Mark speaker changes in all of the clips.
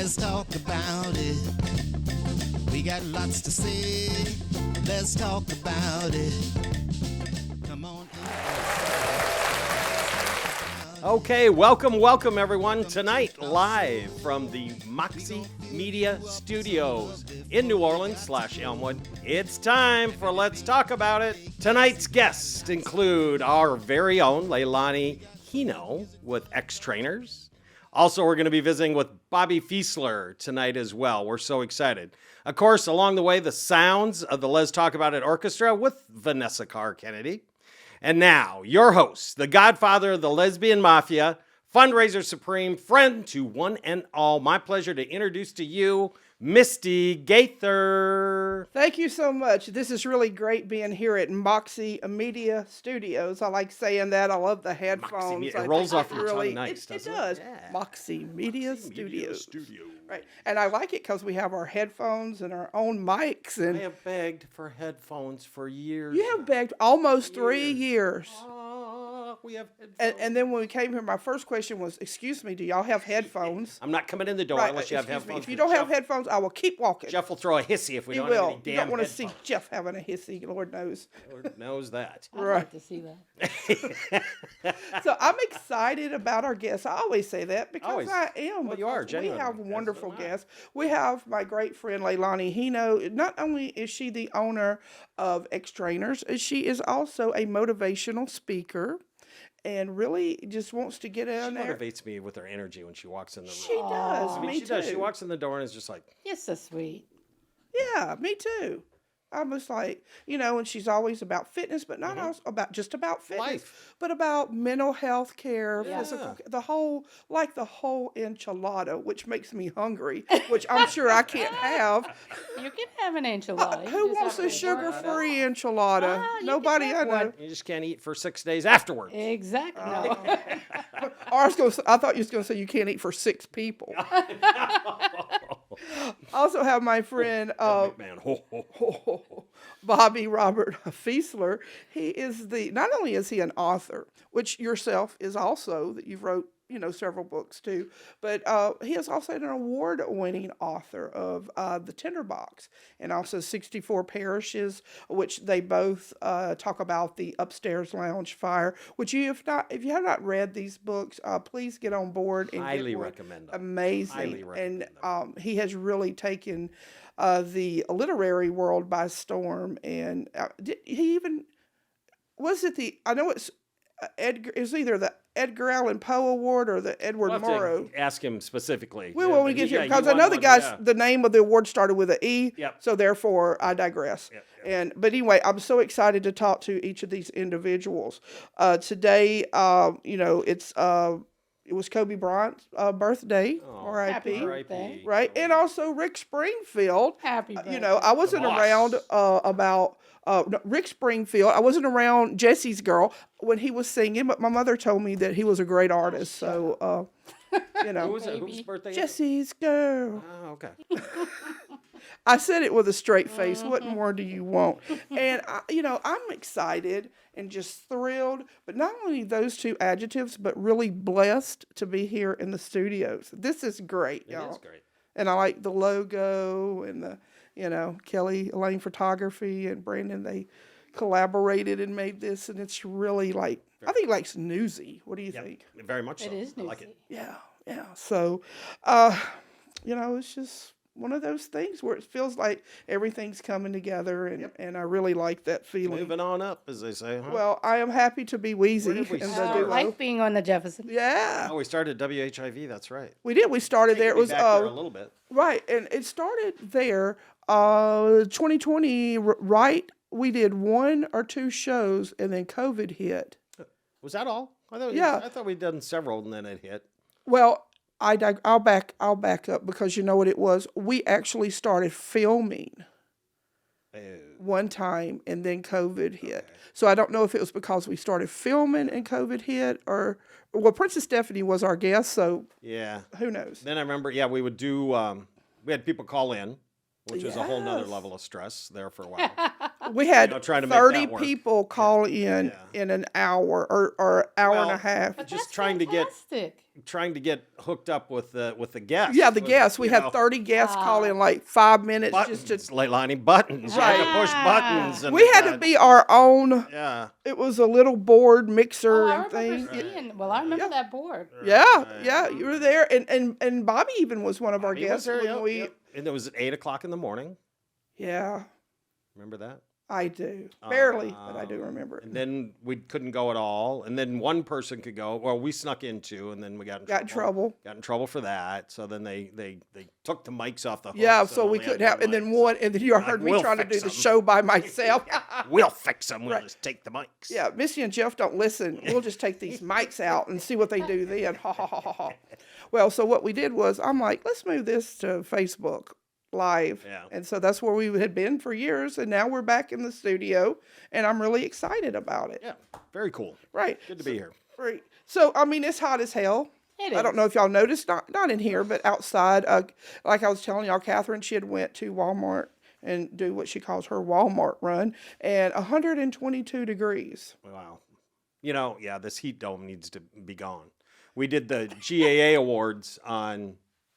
Speaker 1: Let's talk about it. We got lots to say. Let's talk about it. Come on in.
Speaker 2: Okay, welcome everyone. Tonight, live from the Moxie Media Studios in New Orleans / Elmwood. It's time for Let's Talk About It. Tonight's guests include our very own Leilani Heno with X-Trainers. Also, we're going to be visiting with Robert Feisler tonight as well. We're so excited. Of course, along the way, the sounds of the Let's Talk About It Orchestra with Vanessa Carr Kennedy. And now, your host, the godfather of the lesbian mafia, fundraiser supreme, friend to one and all. My pleasure to introduce to you, Misti Gaither.
Speaker 3: Thank you so much. This is really great being here at Moxie Media Studios. I like saying that. I love the headphones.
Speaker 2: It rolls off your tongue nice,
Speaker 3: it
Speaker 2: doesn't
Speaker 3: does.
Speaker 2: Yeah.
Speaker 3: Moxie Media Studios. Right. And I like it because we have our headphones and our own mics. And
Speaker 2: I have begged for headphones for years.
Speaker 3: you have begged almost 3 years.
Speaker 2: We have headphones.
Speaker 3: And then when we came here, my first question was, excuse me, do y'all have headphones?
Speaker 2: I'm not coming in the door
Speaker 3: Right,
Speaker 2: unless you have
Speaker 3: excuse me.
Speaker 2: headphones.
Speaker 3: If you don't have headphones, I will keep walking.
Speaker 2: Jeff will throw a hissy if we
Speaker 3: He
Speaker 2: don't
Speaker 3: will.
Speaker 2: have any
Speaker 3: You
Speaker 2: damn
Speaker 3: don't want to see
Speaker 2: headphones.
Speaker 3: Jeff having a hissy, Lord knows.
Speaker 2: Lord knows that.
Speaker 4: I'd
Speaker 3: Right.
Speaker 4: like to see that.
Speaker 3: So I'm excited about our guests. I always say that because
Speaker 2: Always.
Speaker 3: I am.
Speaker 2: Well, you are,
Speaker 3: because we have
Speaker 2: genuinely, as
Speaker 3: wonderful
Speaker 2: am I.
Speaker 3: guests. We have my great friend Leilani Heno. Not only is she the owner of X-Trainers, she is also a motivational speaker and really just wants to get
Speaker 2: She
Speaker 3: in there.
Speaker 2: motivates me with her energy when she walks in the room.
Speaker 3: She does.
Speaker 4: Aw.
Speaker 3: Me
Speaker 2: she
Speaker 3: too.
Speaker 2: does. She walks in the door and is just like,
Speaker 4: You're so sweet.
Speaker 3: Yeah, me too. Almost like, and she's always about fitness, but not
Speaker 2: Mhm.
Speaker 3: also about just about fitness,
Speaker 2: life.
Speaker 3: but about mental health care,
Speaker 2: Yeah.
Speaker 3: physical, the whole enchilada, which makes me hungry, which I'm sure I can't have.
Speaker 4: You can have an enchilada. You
Speaker 3: Who
Speaker 4: just
Speaker 3: wants
Speaker 4: have
Speaker 3: a
Speaker 4: to-
Speaker 3: sugar-free enchilada?
Speaker 4: Ah, you can
Speaker 3: Nobody
Speaker 4: have
Speaker 3: I know.
Speaker 4: one.
Speaker 2: You just can't eat for 6 days afterwards.
Speaker 4: Exactly.
Speaker 3: Oh.
Speaker 4: No.
Speaker 3: I thought you was going to say you can't eat for 6 people. I also have my friend
Speaker 2: Man, ho, ho, ho.
Speaker 3: Robert Feisler. He is not only is he an author, which yourself is also, that you've wrote, several books too, but he is also an award-winning author of the Tinderbox and also 64 Parishes, which they both talk about the upstairs lounge fire, which if you have not read these books, please get on board and
Speaker 2: Highly
Speaker 3: get one.
Speaker 2: recommend them.
Speaker 3: Amazing.
Speaker 2: Highly recommend
Speaker 3: And he has really taken the literary world by storm. And he even, I know it's Edgar, it was either the Edgar Allan Poe Award or the Edward
Speaker 2: We'll have
Speaker 3: Morrow.
Speaker 2: to ask him specifically.
Speaker 3: We
Speaker 2: Yeah,
Speaker 3: will
Speaker 2: but
Speaker 3: get
Speaker 2: he-
Speaker 3: here
Speaker 2: yeah,
Speaker 3: because
Speaker 2: he
Speaker 3: I know
Speaker 2: won
Speaker 3: the
Speaker 2: one,
Speaker 3: guy's
Speaker 2: yeah.
Speaker 3: the name of the award started with an E.
Speaker 2: Yep.
Speaker 3: So therefore I digress.
Speaker 2: Yep.
Speaker 3: But anyway, I'm so excited to talk to each of these individuals. Today, it was Kobe Bryant's birthday,
Speaker 2: Oh,
Speaker 3: R.I.P.
Speaker 4: Happy birthday.
Speaker 3: Right, and also Rick Springfield.
Speaker 4: Happy birthday.
Speaker 3: I wasn't
Speaker 2: boss.
Speaker 3: around about Rick Springfield. I wasn't around Jesse's girl when he was singing, but my mother told me that he was a great artist. So,
Speaker 2: Who was it? Whose birthday? is it?
Speaker 3: Jesse's girl.
Speaker 2: Oh, okay.
Speaker 3: I said it with a straight face. What more do you want? And I'm excited and just thrilled. But not only those two adjectives, but really blessed to be here in the studios. This is great,
Speaker 2: It
Speaker 3: y'all.
Speaker 2: is great.
Speaker 3: And I like the logo and the, Kelly Elaine Photography and Brandon, they collaborated and made this. And it's really I think like newsy. What do you
Speaker 2: Yep.
Speaker 3: think?
Speaker 2: Very much so.
Speaker 4: It is
Speaker 2: I like
Speaker 4: newsy.
Speaker 2: it.
Speaker 3: Yeah. So, it's just one of those things where it feels like everything's coming together. And I really like that feeling.
Speaker 2: Moving on up, as they say, huh?
Speaker 3: Well, I am happy to be Wheezy
Speaker 2: Where
Speaker 3: in
Speaker 2: did we
Speaker 3: the
Speaker 2: start?
Speaker 3: duo.
Speaker 4: I like being on the Jefferson.
Speaker 3: Yeah.
Speaker 2: Oh, we started WHIV. That's right.
Speaker 3: We did. We started there. It
Speaker 2: Take me
Speaker 3: was
Speaker 2: back there a little bit.
Speaker 3: right, and it started there. 2020, right? We did 1 or 2 shows, and then COVID hit.
Speaker 2: Was that all?
Speaker 3: Yeah.
Speaker 2: I thought we'd done several, and then it hit.
Speaker 3: Well, I'll back up because you know what it was. We actually started filming
Speaker 2: Oh.
Speaker 3: one time, and then COVID hit. So I don't know if it was because we started filming and COVID hit, or Princess Stephanie was our guest, so
Speaker 2: Yeah.
Speaker 3: who knows?
Speaker 2: Then I remember, we would do, we had people call in, which was a whole nother
Speaker 3: Yes.
Speaker 2: level of stress there for a while.
Speaker 3: We had
Speaker 2: trying to make
Speaker 3: 30
Speaker 2: that work.
Speaker 3: people call in an hour or hour and a half.
Speaker 4: But
Speaker 2: Just
Speaker 4: that's
Speaker 2: trying to get hooked up with the guests.
Speaker 3: Yeah, the guests. We had 30 guests call in like 5 minutes
Speaker 2: buttons,
Speaker 3: just to.
Speaker 2: Leilani buttons. You had to push buttons. And
Speaker 3: We had to be our own.
Speaker 2: Yeah.
Speaker 3: It was a little board mixer
Speaker 4: I
Speaker 3: and thing.
Speaker 4: remember seeing. Well, I remember that board.
Speaker 3: Yeah, you were there, and Bobby even was one of our
Speaker 2: He was
Speaker 3: guests
Speaker 2: there,
Speaker 3: when
Speaker 2: yep,
Speaker 3: we.
Speaker 2: yep. And it was at 8:00 in the morning.
Speaker 3: Yeah,
Speaker 2: Remember that?
Speaker 3: I do barely, but I do remember it.
Speaker 2: And then we couldn't go at all. And then one person could go. Well, we snuck in too, and then we got in trouble. Got in trouble for that. So then they took the mics off the hook.
Speaker 3: Yeah, so we couldn't have. And then you heard me
Speaker 2: we'll
Speaker 3: trying to do
Speaker 2: fix
Speaker 3: the
Speaker 2: 'em.
Speaker 3: show by myself.
Speaker 2: We'll fix them. We'll
Speaker 3: Right.
Speaker 2: just take the mics.
Speaker 3: Yeah, Missy and Jeff don't listen. We'll just take these mics out and see what they do then. Ha ha ha ha ha. Well, so what we did was I'm like, let's move this to Facebook Live.
Speaker 2: Yeah.
Speaker 3: And so that's where we had been for years, and now we're back in the studio, and I'm really excited about it.
Speaker 2: Yeah. Very cool.
Speaker 3: Right.
Speaker 2: Good to be here.
Speaker 3: Right. So I mean, it's hot as hell.
Speaker 4: It
Speaker 3: I don't
Speaker 4: is.
Speaker 3: know if y'all noticed, not in here, but outside. Like I was telling y'all, Catherine, she had went to Walmart and do what she calls her Walmart run, and 122 degrees.
Speaker 2: Wow. This heat dome needs to be gone. We did the GAA awards on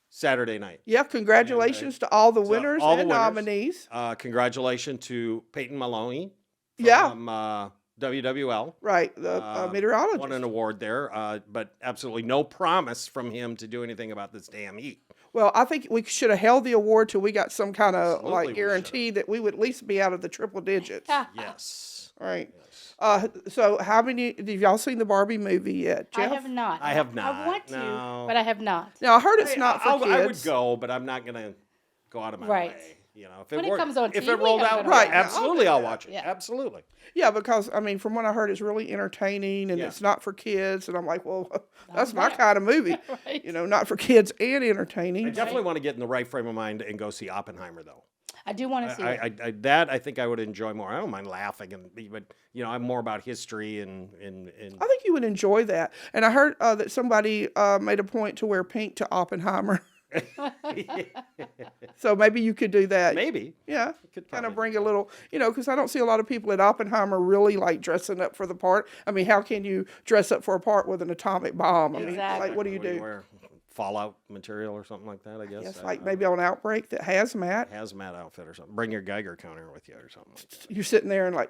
Speaker 2: Saturday night.
Speaker 3: Yeah, congratulations to all the winners
Speaker 2: all the
Speaker 3: and
Speaker 2: winners.
Speaker 3: nominees.
Speaker 2: Congratulations to Peyton Maloney
Speaker 3: Yeah.
Speaker 2: from WWL.
Speaker 3: Right, the meteorologist.
Speaker 2: Won an award there, but absolutely no promise from him to do anything about this damn heat.
Speaker 3: Well, I think we should have held the award till we got some kind of
Speaker 2: Absolutely
Speaker 3: like
Speaker 2: we
Speaker 3: guarantee that we would at least be out of the triple digits.
Speaker 2: Yes.
Speaker 3: Right. So how many, have y'all seen the Barbie movie yet,
Speaker 4: I
Speaker 3: Jeff?
Speaker 4: have not.
Speaker 2: I have not.
Speaker 4: I want to,
Speaker 2: No.
Speaker 4: but I have not.
Speaker 3: Now, I heard it's not for kids.
Speaker 2: I would go, but I'm not going to go out of my
Speaker 4: Right.
Speaker 2: way. If
Speaker 4: When it comes on
Speaker 2: if
Speaker 4: TV,
Speaker 2: it rolled
Speaker 4: I'm
Speaker 2: out,
Speaker 4: gonna
Speaker 3: watch it.
Speaker 2: absolutely, I'll watch it.
Speaker 4: Yeah.
Speaker 2: Absolutely.
Speaker 3: Yeah, because, I mean, from what I heard, it's really entertaining and
Speaker 2: Yeah.
Speaker 3: it's not for kids. And I'm like, well, that's my
Speaker 4: there.
Speaker 3: kind of movie.
Speaker 4: Right.
Speaker 3: Not for kids and
Speaker 2: I
Speaker 3: entertaining.
Speaker 2: definitely want to get in the right frame of mind and go see Oppenheimer, though.
Speaker 4: I do want to see it.
Speaker 2: I think I would enjoy more. I don't mind laughing, but I'm more about history and
Speaker 3: I think you would enjoy that. And I heard that somebody made a point to wear pink to Oppenheimer. So maybe you could do that.
Speaker 2: maybe.
Speaker 3: Yeah,
Speaker 2: Could
Speaker 3: kind of
Speaker 2: probably
Speaker 3: bring a little, because I don't see a lot of people at Oppenheimer really like dressing up for the part. I mean, how can you dress up for a part with an atomic bomb? I mean,
Speaker 4: Exactly.
Speaker 3: like, what do you do?
Speaker 2: Wear fallout material or something like that, I guess.
Speaker 3: Yes,
Speaker 2: I
Speaker 3: like
Speaker 2: don't know.
Speaker 3: maybe on Outbreak that hazmat.
Speaker 2: Hazmat outfit or something. Bring your Geiger counter with you or something like that.
Speaker 3: You're sitting there and like,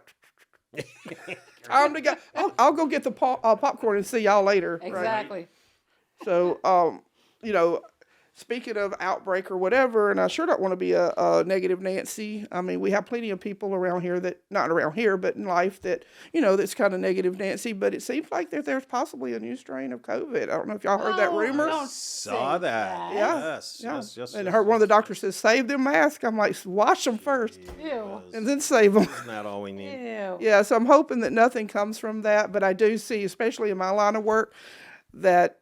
Speaker 3: time to go. I'll go get the popcorn and see y'all later. Right?
Speaker 4: Exactly.
Speaker 3: So, speaking of Outbreak or whatever, and I sure don't want to be a negative Nancy. I mean, we have plenty of people around here that, not around here, but in life that, that's kind of negative Nancy. But it seems like there's possibly a new strain of COVID. I don't know if y'all heard that
Speaker 4: Oh,
Speaker 3: rumor.
Speaker 4: don't
Speaker 2: Saw
Speaker 4: say
Speaker 2: that.
Speaker 3: Yeah.
Speaker 2: Yes.
Speaker 3: And heard one of the doctors says, save them masks. I'm like, wash them first
Speaker 4: Ew.
Speaker 3: and then save them.
Speaker 2: Isn't that all we need?
Speaker 4: Ew.
Speaker 3: Yeah, so I'm hoping that nothing comes from that. But I do see, especially in my line of work, that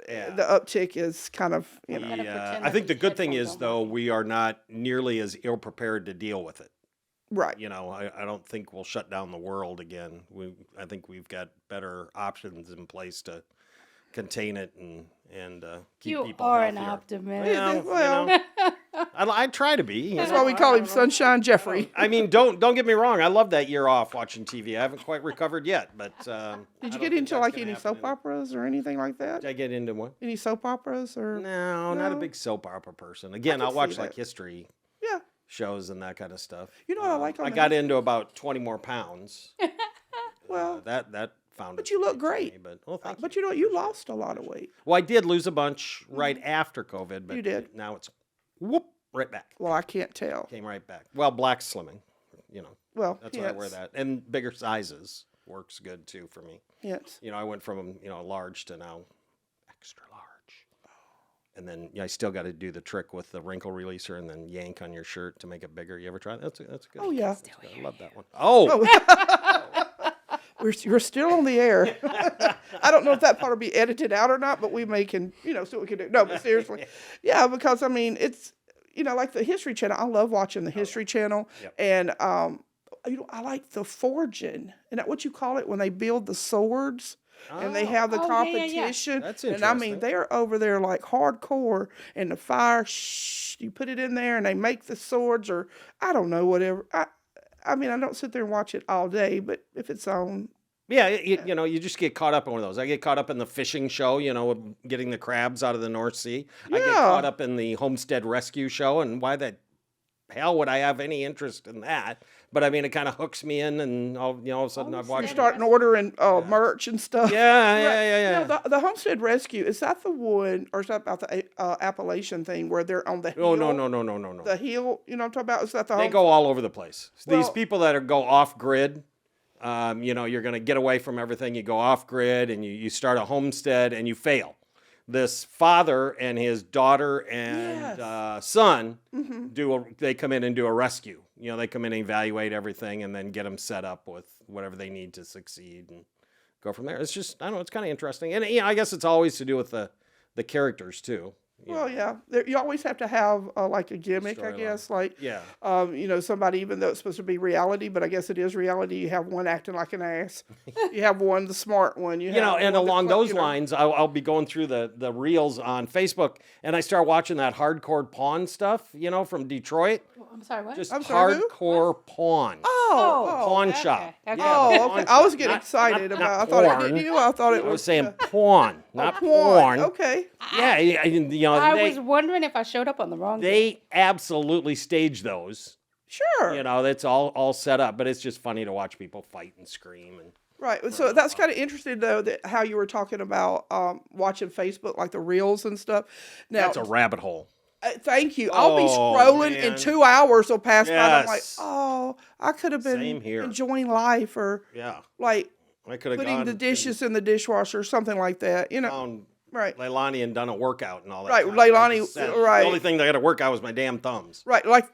Speaker 3: the uptick is kind of,
Speaker 4: Gotta pretend
Speaker 2: I
Speaker 4: that
Speaker 2: think the
Speaker 4: these
Speaker 2: good thing
Speaker 4: headphones
Speaker 2: is,
Speaker 4: don't
Speaker 2: though,
Speaker 4: work.
Speaker 2: we are not nearly as ill prepared to deal with it.
Speaker 3: right.
Speaker 2: I don't think we'll shut down the world again. I think we've got better options in place to contain it and keep
Speaker 4: You
Speaker 2: people
Speaker 4: are an
Speaker 2: healthier.
Speaker 4: optimist.
Speaker 3: Well,
Speaker 2: I try to be.
Speaker 3: that's why we call him Sunshine Jeffery.
Speaker 2: I mean, don't get me wrong. I love that year off watching TV. I haven't quite recovered yet, but
Speaker 3: Did you get into like any soap operas or anything like that?
Speaker 2: Did I get into what?
Speaker 3: Any soap operas or?
Speaker 2: No, not a
Speaker 3: No?
Speaker 2: big soap opera person. Again,
Speaker 3: can
Speaker 2: I'll watch
Speaker 3: see
Speaker 2: like
Speaker 3: that.
Speaker 2: history
Speaker 3: Yeah.
Speaker 2: shows and that kind of stuff.
Speaker 3: You know what I like on
Speaker 2: I
Speaker 3: the
Speaker 2: got
Speaker 3: his-
Speaker 2: into about 20 more pounds.
Speaker 3: Well,
Speaker 2: That found.
Speaker 3: but
Speaker 2: its
Speaker 3: you look
Speaker 2: way to
Speaker 3: great.
Speaker 2: me, but thank you.
Speaker 3: but you lost a lot of weight.
Speaker 2: Well, I did lose a bunch right after COVID, but
Speaker 3: You did.
Speaker 2: now it's whoop right back.
Speaker 3: Well, I can't tell.
Speaker 2: Came right back. Well, black slimming,
Speaker 3: Well,
Speaker 2: that's why I wear that, and bigger sizes works good too for me.
Speaker 3: Yes.
Speaker 2: I went from large to now extra large, and then I still got to do the trick with the wrinkle releaser and then yank on your shirt to make it bigger. You ever try that? That's good.
Speaker 3: Oh yeah.
Speaker 2: I love that one. Oh,
Speaker 3: We're still on the air. I don't know if that part will be edited out or not, but we can see what we can do. No, but seriously, yeah, because I mean it's like the History Channel. I love watching the History Channel,
Speaker 2: Yep.
Speaker 3: and I like the forging. Isn't that what you call it when they build the swords? And they have the
Speaker 4: Oh, yeah, yeah, yeah.
Speaker 3: competition.
Speaker 2: That's
Speaker 3: And I mean,
Speaker 2: interesting.
Speaker 3: they're over there like hardcore. And the fire, you put it in there and they make the swords or I don't know, whatever. I mean, I don't sit there and watch it all day, but if it's on.
Speaker 2: Yeah, you just get caught up in one of those. I get caught up in the fishing show, getting the crabs out of the North Sea. I get caught up in the homestead rescue show, and why the hell would I have any interest in that? But I mean, it kind of hooks me in, and all of a sudden I've watched.
Speaker 3: You're starting ordering merch and stuff.
Speaker 2: Yeah.
Speaker 3: No, the Homestead Rescue, is that the one, or is that about the Appalachian thing where they're on the hill?
Speaker 2: No.
Speaker 3: The hill, you know what I'm talking about? Is that the
Speaker 2: They go all over the place. These people that go off grid. You're going to get away from everything. You go off grid and you start a homestead and you fail. This father and his daughter and son they come in and do a rescue. They come in and evaluate everything and then get them set up with whatever they need to succeed and go from there. It's just, I don't know, it's kind of interesting. And I guess it's always to do with the characters too.
Speaker 3: Yeah. You always have to have like a gimmick, I guess. Like, somebody, even though it's supposed to be reality, but I guess it is reality. You have one acting like an ass. You have one, the smart one.
Speaker 2: And along those lines, I'll be going through the reels on Facebook, and I start watching that hardcore pawn stuff, from Detroit.
Speaker 4: I'm sorry, what?
Speaker 2: Just hardcore pawn. Pawn shop.
Speaker 4: Okay.
Speaker 3: Okay. I was getting excited about. I thought it didn't you. I thought it was.
Speaker 2: I was saying pawn, not
Speaker 3: porn.
Speaker 2: porn.
Speaker 3: Okay.
Speaker 2: Yeah,
Speaker 4: I was wondering if I showed up on the wrong day.
Speaker 2: They absolutely stage those.
Speaker 3: Sure.
Speaker 2: That's all set up, but it's just funny to watch people fight and scream and.
Speaker 3: Right. So that's kind of interesting, though, that how you were talking about watching Facebook, like the reels and stuff. Now,
Speaker 2: that's a rabbit hole.
Speaker 3: Thank you. I'll be scrolling and 2 hours will pass by. And I'm like, I could have been enjoying life or like
Speaker 2: I could have
Speaker 3: putting the dishes in the dishwasher or something like that. Right.
Speaker 2: Leilani and done a workout and all that.
Speaker 3: Right. Leilani. Right.
Speaker 2: The only thing that I got to work out was my damn thumbs.
Speaker 3: Right. Like.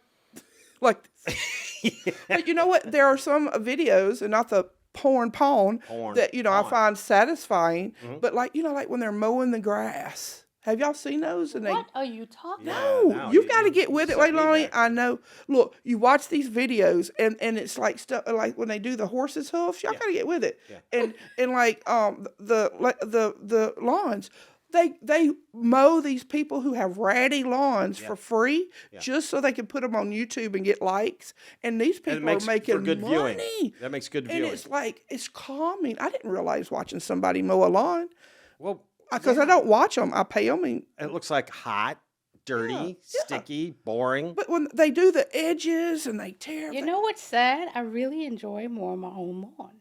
Speaker 3: But you know what? There are some videos, and not the porn that I find satisfying. Mm-hmm. But like when they're mowing the grass. Have y'all seen those? And
Speaker 4: what are you talking
Speaker 3: about? No, you've got to get with it, Leilani. I know. Look, you watch these videos, and it's like stuff like when they do the horse's hoofs. Y'all got to get with it. Yeah. And like the lawns, they mow these people who have ratty lawns for free just so they can put them on YouTube and get likes. And these people are making
Speaker 2: good
Speaker 3: money.
Speaker 2: Viewing. That makes good viewing.
Speaker 3: And it's like it's calming. I didn't realize watching somebody mow a lawn.
Speaker 2: Well.
Speaker 3: Because I don't watch them. I pay them.
Speaker 2: It looks like hot, dirty, sticky, boring.
Speaker 3: But when they do the edges and they tear.
Speaker 4: You know what's sad? I really enjoy mowing my own lawn.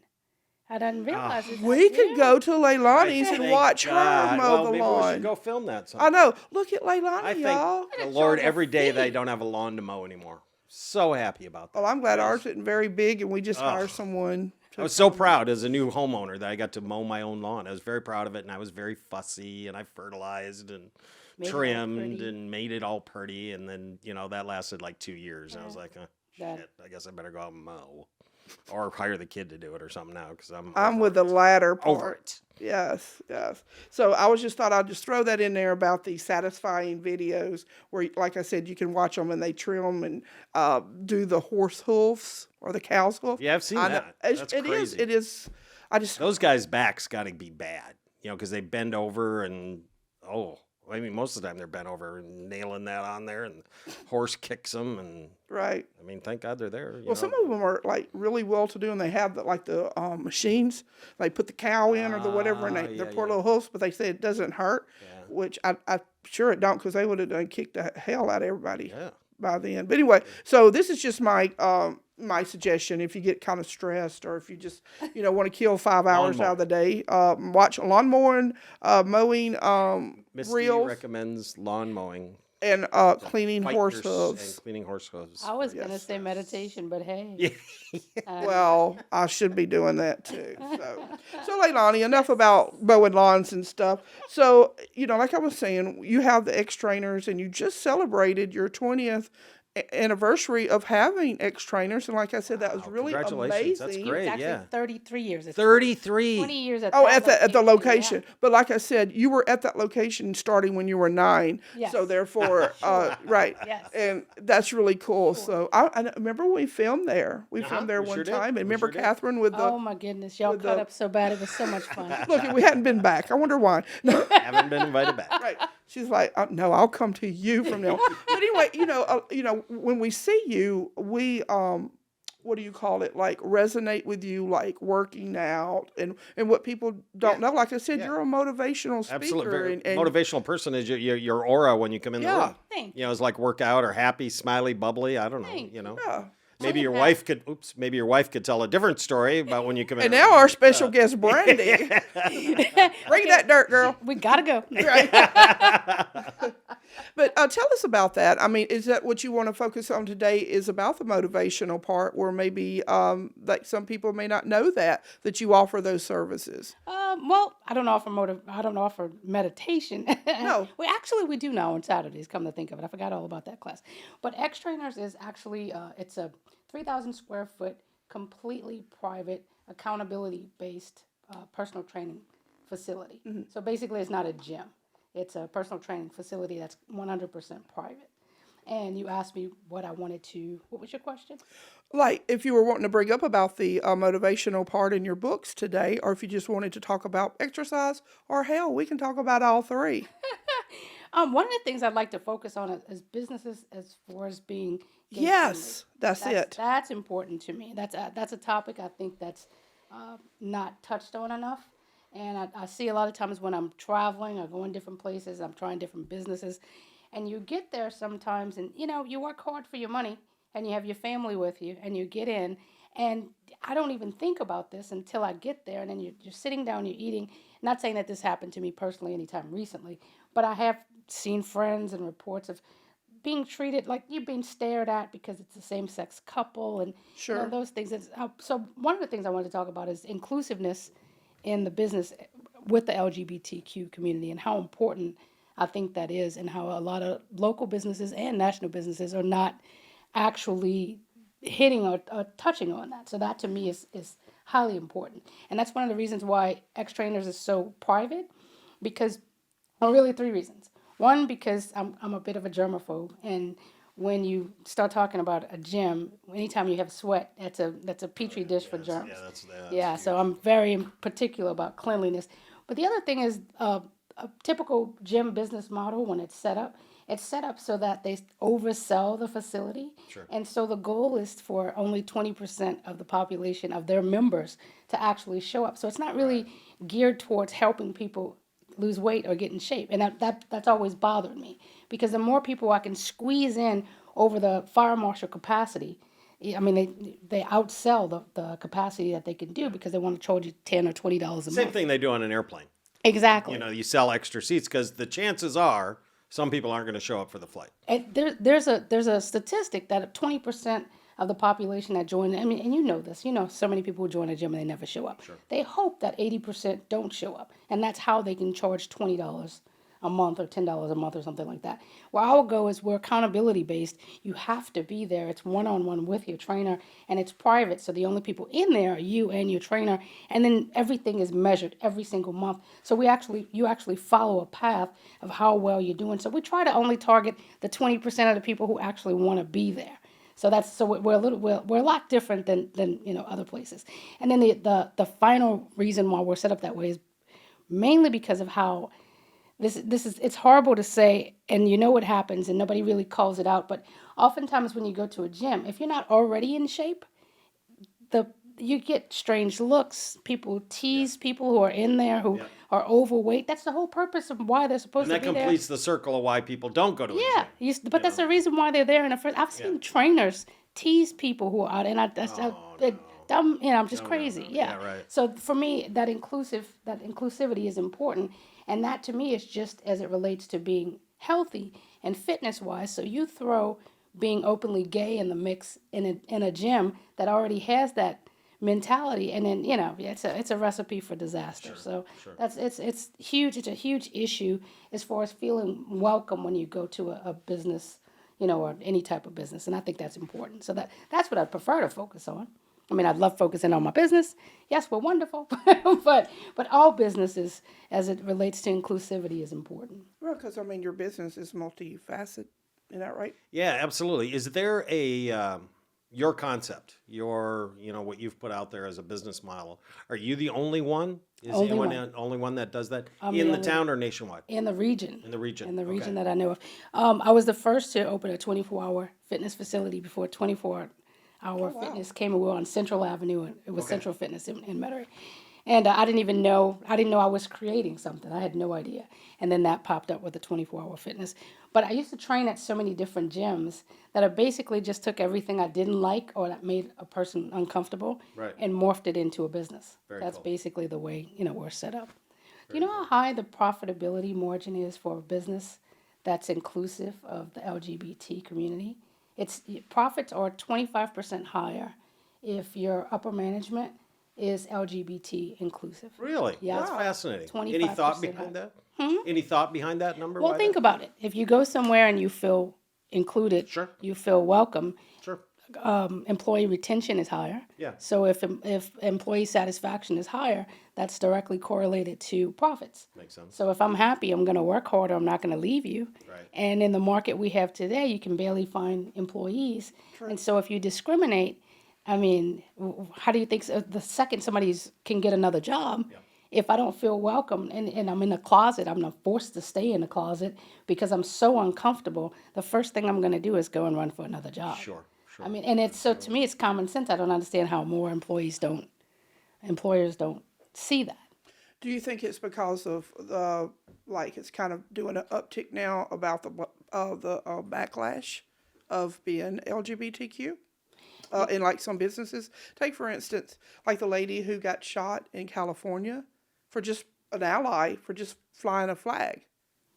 Speaker 4: I didn't realize it.
Speaker 3: We could go to Leilani's and watch her mow the lawn.
Speaker 2: We should go film that sometime.
Speaker 3: I know. Look at Leilani, y'all.
Speaker 2: The Lord, every day they don't have a lawn to mow anymore. So happy about that.
Speaker 3: Well, I'm glad ours isn't very big and we just hire someone.
Speaker 2: I was so proud as a new homeowner that I got to mow my own lawn. I was very proud of it, and I was very fussy, and I fertilized and trimmed and made it all pretty. And then, that lasted like 2 years. And I was like, shit, I guess I better go out and mow. Or hire the kid to do it or something now, because
Speaker 3: I'm with the latter part.
Speaker 2: Over it.
Speaker 3: Yes. So I thought I'd just throw that in there about the satisfying videos where, like I said, you can watch them and they trim and do the horse hoofs or the cow's hoof.
Speaker 2: Yeah, I've seen that. That's crazy.
Speaker 3: It is.
Speaker 2: Those guys' backs got to be bad, because they bend over and most of the time they're bent over and nailing that on there, and the horse kicks them, and thank God they're there.
Speaker 3: Well, some of them are like really well to do, and they have the machines. They put the cow in or the whatever, and they're poor little hoofs, but they say it doesn't hurt, which I'm sure it don't, because they would have done kicked the hell out of everybody by then. But anyway, so this is just my suggestion. If you get kind of stressed, or if you just want to kill 5 hours out of the day, watch lawn mowing,
Speaker 2: Misti
Speaker 3: reels.
Speaker 2: recommends lawn mowing
Speaker 3: and cleaning horse hooves.
Speaker 2: And cleaning horse hooves.
Speaker 4: I was going to say meditation, but hey.
Speaker 3: Well, I should be doing that too. So Leilani, enough about mowing lawns and stuff. So, like I was saying, you have the X-Trainers, and you just celebrated your 20th anniversary of having X-Trainers, and like I said, that was really
Speaker 2: congratulations.
Speaker 3: amazing.
Speaker 2: That's great.
Speaker 4: It's actually 33 years. It's
Speaker 2: 33.
Speaker 4: 20 years at
Speaker 3: at the location. Yeah. But like I said, you were at that location starting when you were 9.
Speaker 4: Yes.
Speaker 3: So therefore, right.
Speaker 4: Yes.
Speaker 3: And that's really cool. So I remember when we filmed there. We filmed there one time. And remember Catherine with the...
Speaker 4: Oh my goodness. Y'all cut up so bad. It was so much fun.
Speaker 3: Look, we hadn't been back. I wonder why.
Speaker 2: Haven't been invited back.
Speaker 3: Right. She's like, no, I'll come to you from now. But anyway, when we see you, we what do you call it, like resonate with you, like working out and what people don't know. Like I said, you're a motivational speaker.
Speaker 2: Absolutely. Very
Speaker 3: And
Speaker 2: motivational person is your aura when you come in the room.
Speaker 4: Thank
Speaker 2: You know, it's like workout or happy, smiley, bubbly. I don't know.
Speaker 4: Thank
Speaker 2: You know.
Speaker 3: Yeah.
Speaker 2: Maybe your wife could. Maybe your wife could tell a different story about when you come in.
Speaker 3: And now our special guest, Brandy. Bring that dirt, girl.
Speaker 4: We gotta go.
Speaker 3: But tell us about that. I mean, is that what you want to focus on today? Is about the motivational part, where maybe like some people may not know that you offer those services.
Speaker 4: Well, I don't offer meditation.
Speaker 3: No.
Speaker 4: We do now on Saturdays. Come to think of it, I forgot all about that class. But X Trainers is actually it's a 3,000 square foot, completely private, accountability based personal training facility.
Speaker 3: Mm-hmm.
Speaker 4: So basically, it's not a gym. It's a personal training facility that's 100% private. And you asked me what was your question?
Speaker 3: Like, if you were wanting to bring up about the motivational part in your books today, or if you just wanted to talk about exercise, or hell, we can talk about all three.
Speaker 4: One of the things I'd like to focus on is businesses as far as being
Speaker 3: Yes, that's it.
Speaker 4: That's important to me. That's a topic I think that's not touched on enough. And I see a lot of times when I'm traveling, I go in different places, I'm trying different businesses, and you get there sometimes, and you work hard for your money, and you have your family with you, and you get in, and I don't even think about this until I get there, and then you're sitting down, you're eating. Not saying that this happened to me personally anytime recently, but I have seen friends and reports of being treated like you're being stared at because it's a same-sex couple, and
Speaker 3: Sure.
Speaker 4: those things. So one of the things I wanted to talk about is inclusiveness in the business with the LGBTQ community, and how important I think that is, and how a lot of local businesses and national businesses are not actually hitting or touching on that. So that to me is highly important. And that's one of the reasons why X Trainers is so private, because, well, really 3 reasons. One, because I'm a bit of a germaphobe, and when you start talking about a gym, anytime you have sweat, that's a petri dish for germs. So I'm very particular about cleanliness. But the other thing is a typical gym business model, when it's set up so that they oversell the facility.
Speaker 2: Sure.
Speaker 4: And so the goal is for only 20% of the population of their members to actually show up. So it's not really geared towards helping people lose weight or get in shape. And that's always bothered me, because the more people I can squeeze in over the fire marshal capacity, I mean, they outsell the capacity that they can do, because they want to charge you $10 or $20 a month.
Speaker 2: Same thing they do on an airplane.
Speaker 4: Exactly.
Speaker 2: You sell extra seats because the chances are some people aren't going to show up for the flight.
Speaker 4: And there's a statistic that 20% of the population that join, I mean, and you know this, so many people who join a gym and they never show up.
Speaker 2: Sure.
Speaker 4: They hope that 80% don't show up, and that's how they can charge $20 a month or $10 a month or something like that. Where our goal is, we're accountability based. You have to be there. It's one-on-one with your trainer, and it's private. So the only people in there are you and your trainer, and then everything is measured every single month. So you actually follow a path of how well you're doing. So we try to only target the 20% of the people who actually want to be there. So we're a lot different than other places. And then the final reason why we're set up that way is mainly because of how it's horrible to say, and what happens, and nobody really calls it out, but oftentimes when you go to a gym, if you're not already in shape, you get strange looks. People tease people who are in there who are overweight. That's the whole purpose of why they're supposed to be there.
Speaker 2: And that completes the circle of why people don't go to a gym.
Speaker 4: But that's the reason why they're there in the first. I've seen trainers tease people who are out, and I'm just crazy.
Speaker 2: Yeah, right.
Speaker 4: So for me, that inclusivity is important, and that to me is just as it relates to being healthy and fitness wise. So you throw being openly gay in the mix in a gym that already has that mentality, and then it's a recipe for disaster. It's huge. It's a huge issue as far as feeling welcome when you go to a business, or any type of business, and I think that's important. So that's what I'd prefer to focus on. I mean, I'd love focusing on my business. Yes, we're wonderful, but all businesses, as it relates to inclusivity, is important.
Speaker 3: Well, because your business is multifaceted. Is that right?
Speaker 2: Yeah, absolutely. Is there your concept, what you've put out there as a business model? Are you the only one? Is anyone the only one that does that in the town or nationwide?
Speaker 4: In the region.
Speaker 2: In the region.
Speaker 4: In the region that I know of. I was the first to open a 24-hour fitness facility before 24 Our
Speaker 3: wow.
Speaker 4: fitness came, and we were on Central Avenue, and it was
Speaker 2: Okay.
Speaker 4: Central Fitness in Metairie. And I didn't know I was creating something. I had no idea. And then that popped up with the 24-hour fitness. But I used to train at so many different gyms that I basically just took everything I didn't like or that made a person uncomfortable
Speaker 2: Right.
Speaker 4: and morphed it into a business.
Speaker 2: Very
Speaker 4: That's
Speaker 2: cool.
Speaker 4: basically the way, we're set up. Do you know how high the profitability margin is for a business that's inclusive of the LGBT community? Profits are 25% higher if your upper management is LGBT inclusive.
Speaker 2: Really?
Speaker 4: Yeah.
Speaker 2: That's
Speaker 3: Wow.
Speaker 2: fascinating. Any thought
Speaker 4: 25%
Speaker 2: behind that?
Speaker 4: Hmm?
Speaker 2: Any thought behind that number?
Speaker 4: Well,
Speaker 2: Why
Speaker 4: think
Speaker 2: that?
Speaker 4: about it. If you go somewhere and you feel included,
Speaker 2: Sure.
Speaker 4: you feel welcome,
Speaker 2: Sure.
Speaker 4: employee retention is higher.
Speaker 2: Yeah.
Speaker 4: So if employee satisfaction is higher, that's directly correlated to profits.
Speaker 2: Makes sense.
Speaker 4: So if I'm happy, I'm going to work harder. I'm not going to leave you.
Speaker 2: Right.
Speaker 4: And in the market we have today, you can barely find employees. And so if you discriminate, I mean, how do you think the second somebody can get another job?
Speaker 2: Yeah.
Speaker 4: If I don't feel welcome and I'm in the closet, I'm not forced to stay in the closet because I'm so uncomfortable, the first thing I'm going to do is go and run for another job.
Speaker 2: Sure. Sure.
Speaker 4: I mean, and it's so to me, it's common sense. I don't understand how more employers don't see that.
Speaker 3: Do you think it's because of the it's kind of doing an uptick now about the backlash of being LGBTQ in like some businesses? Take for instance, like the lady who got shot in California for just an ally for just flying a flag.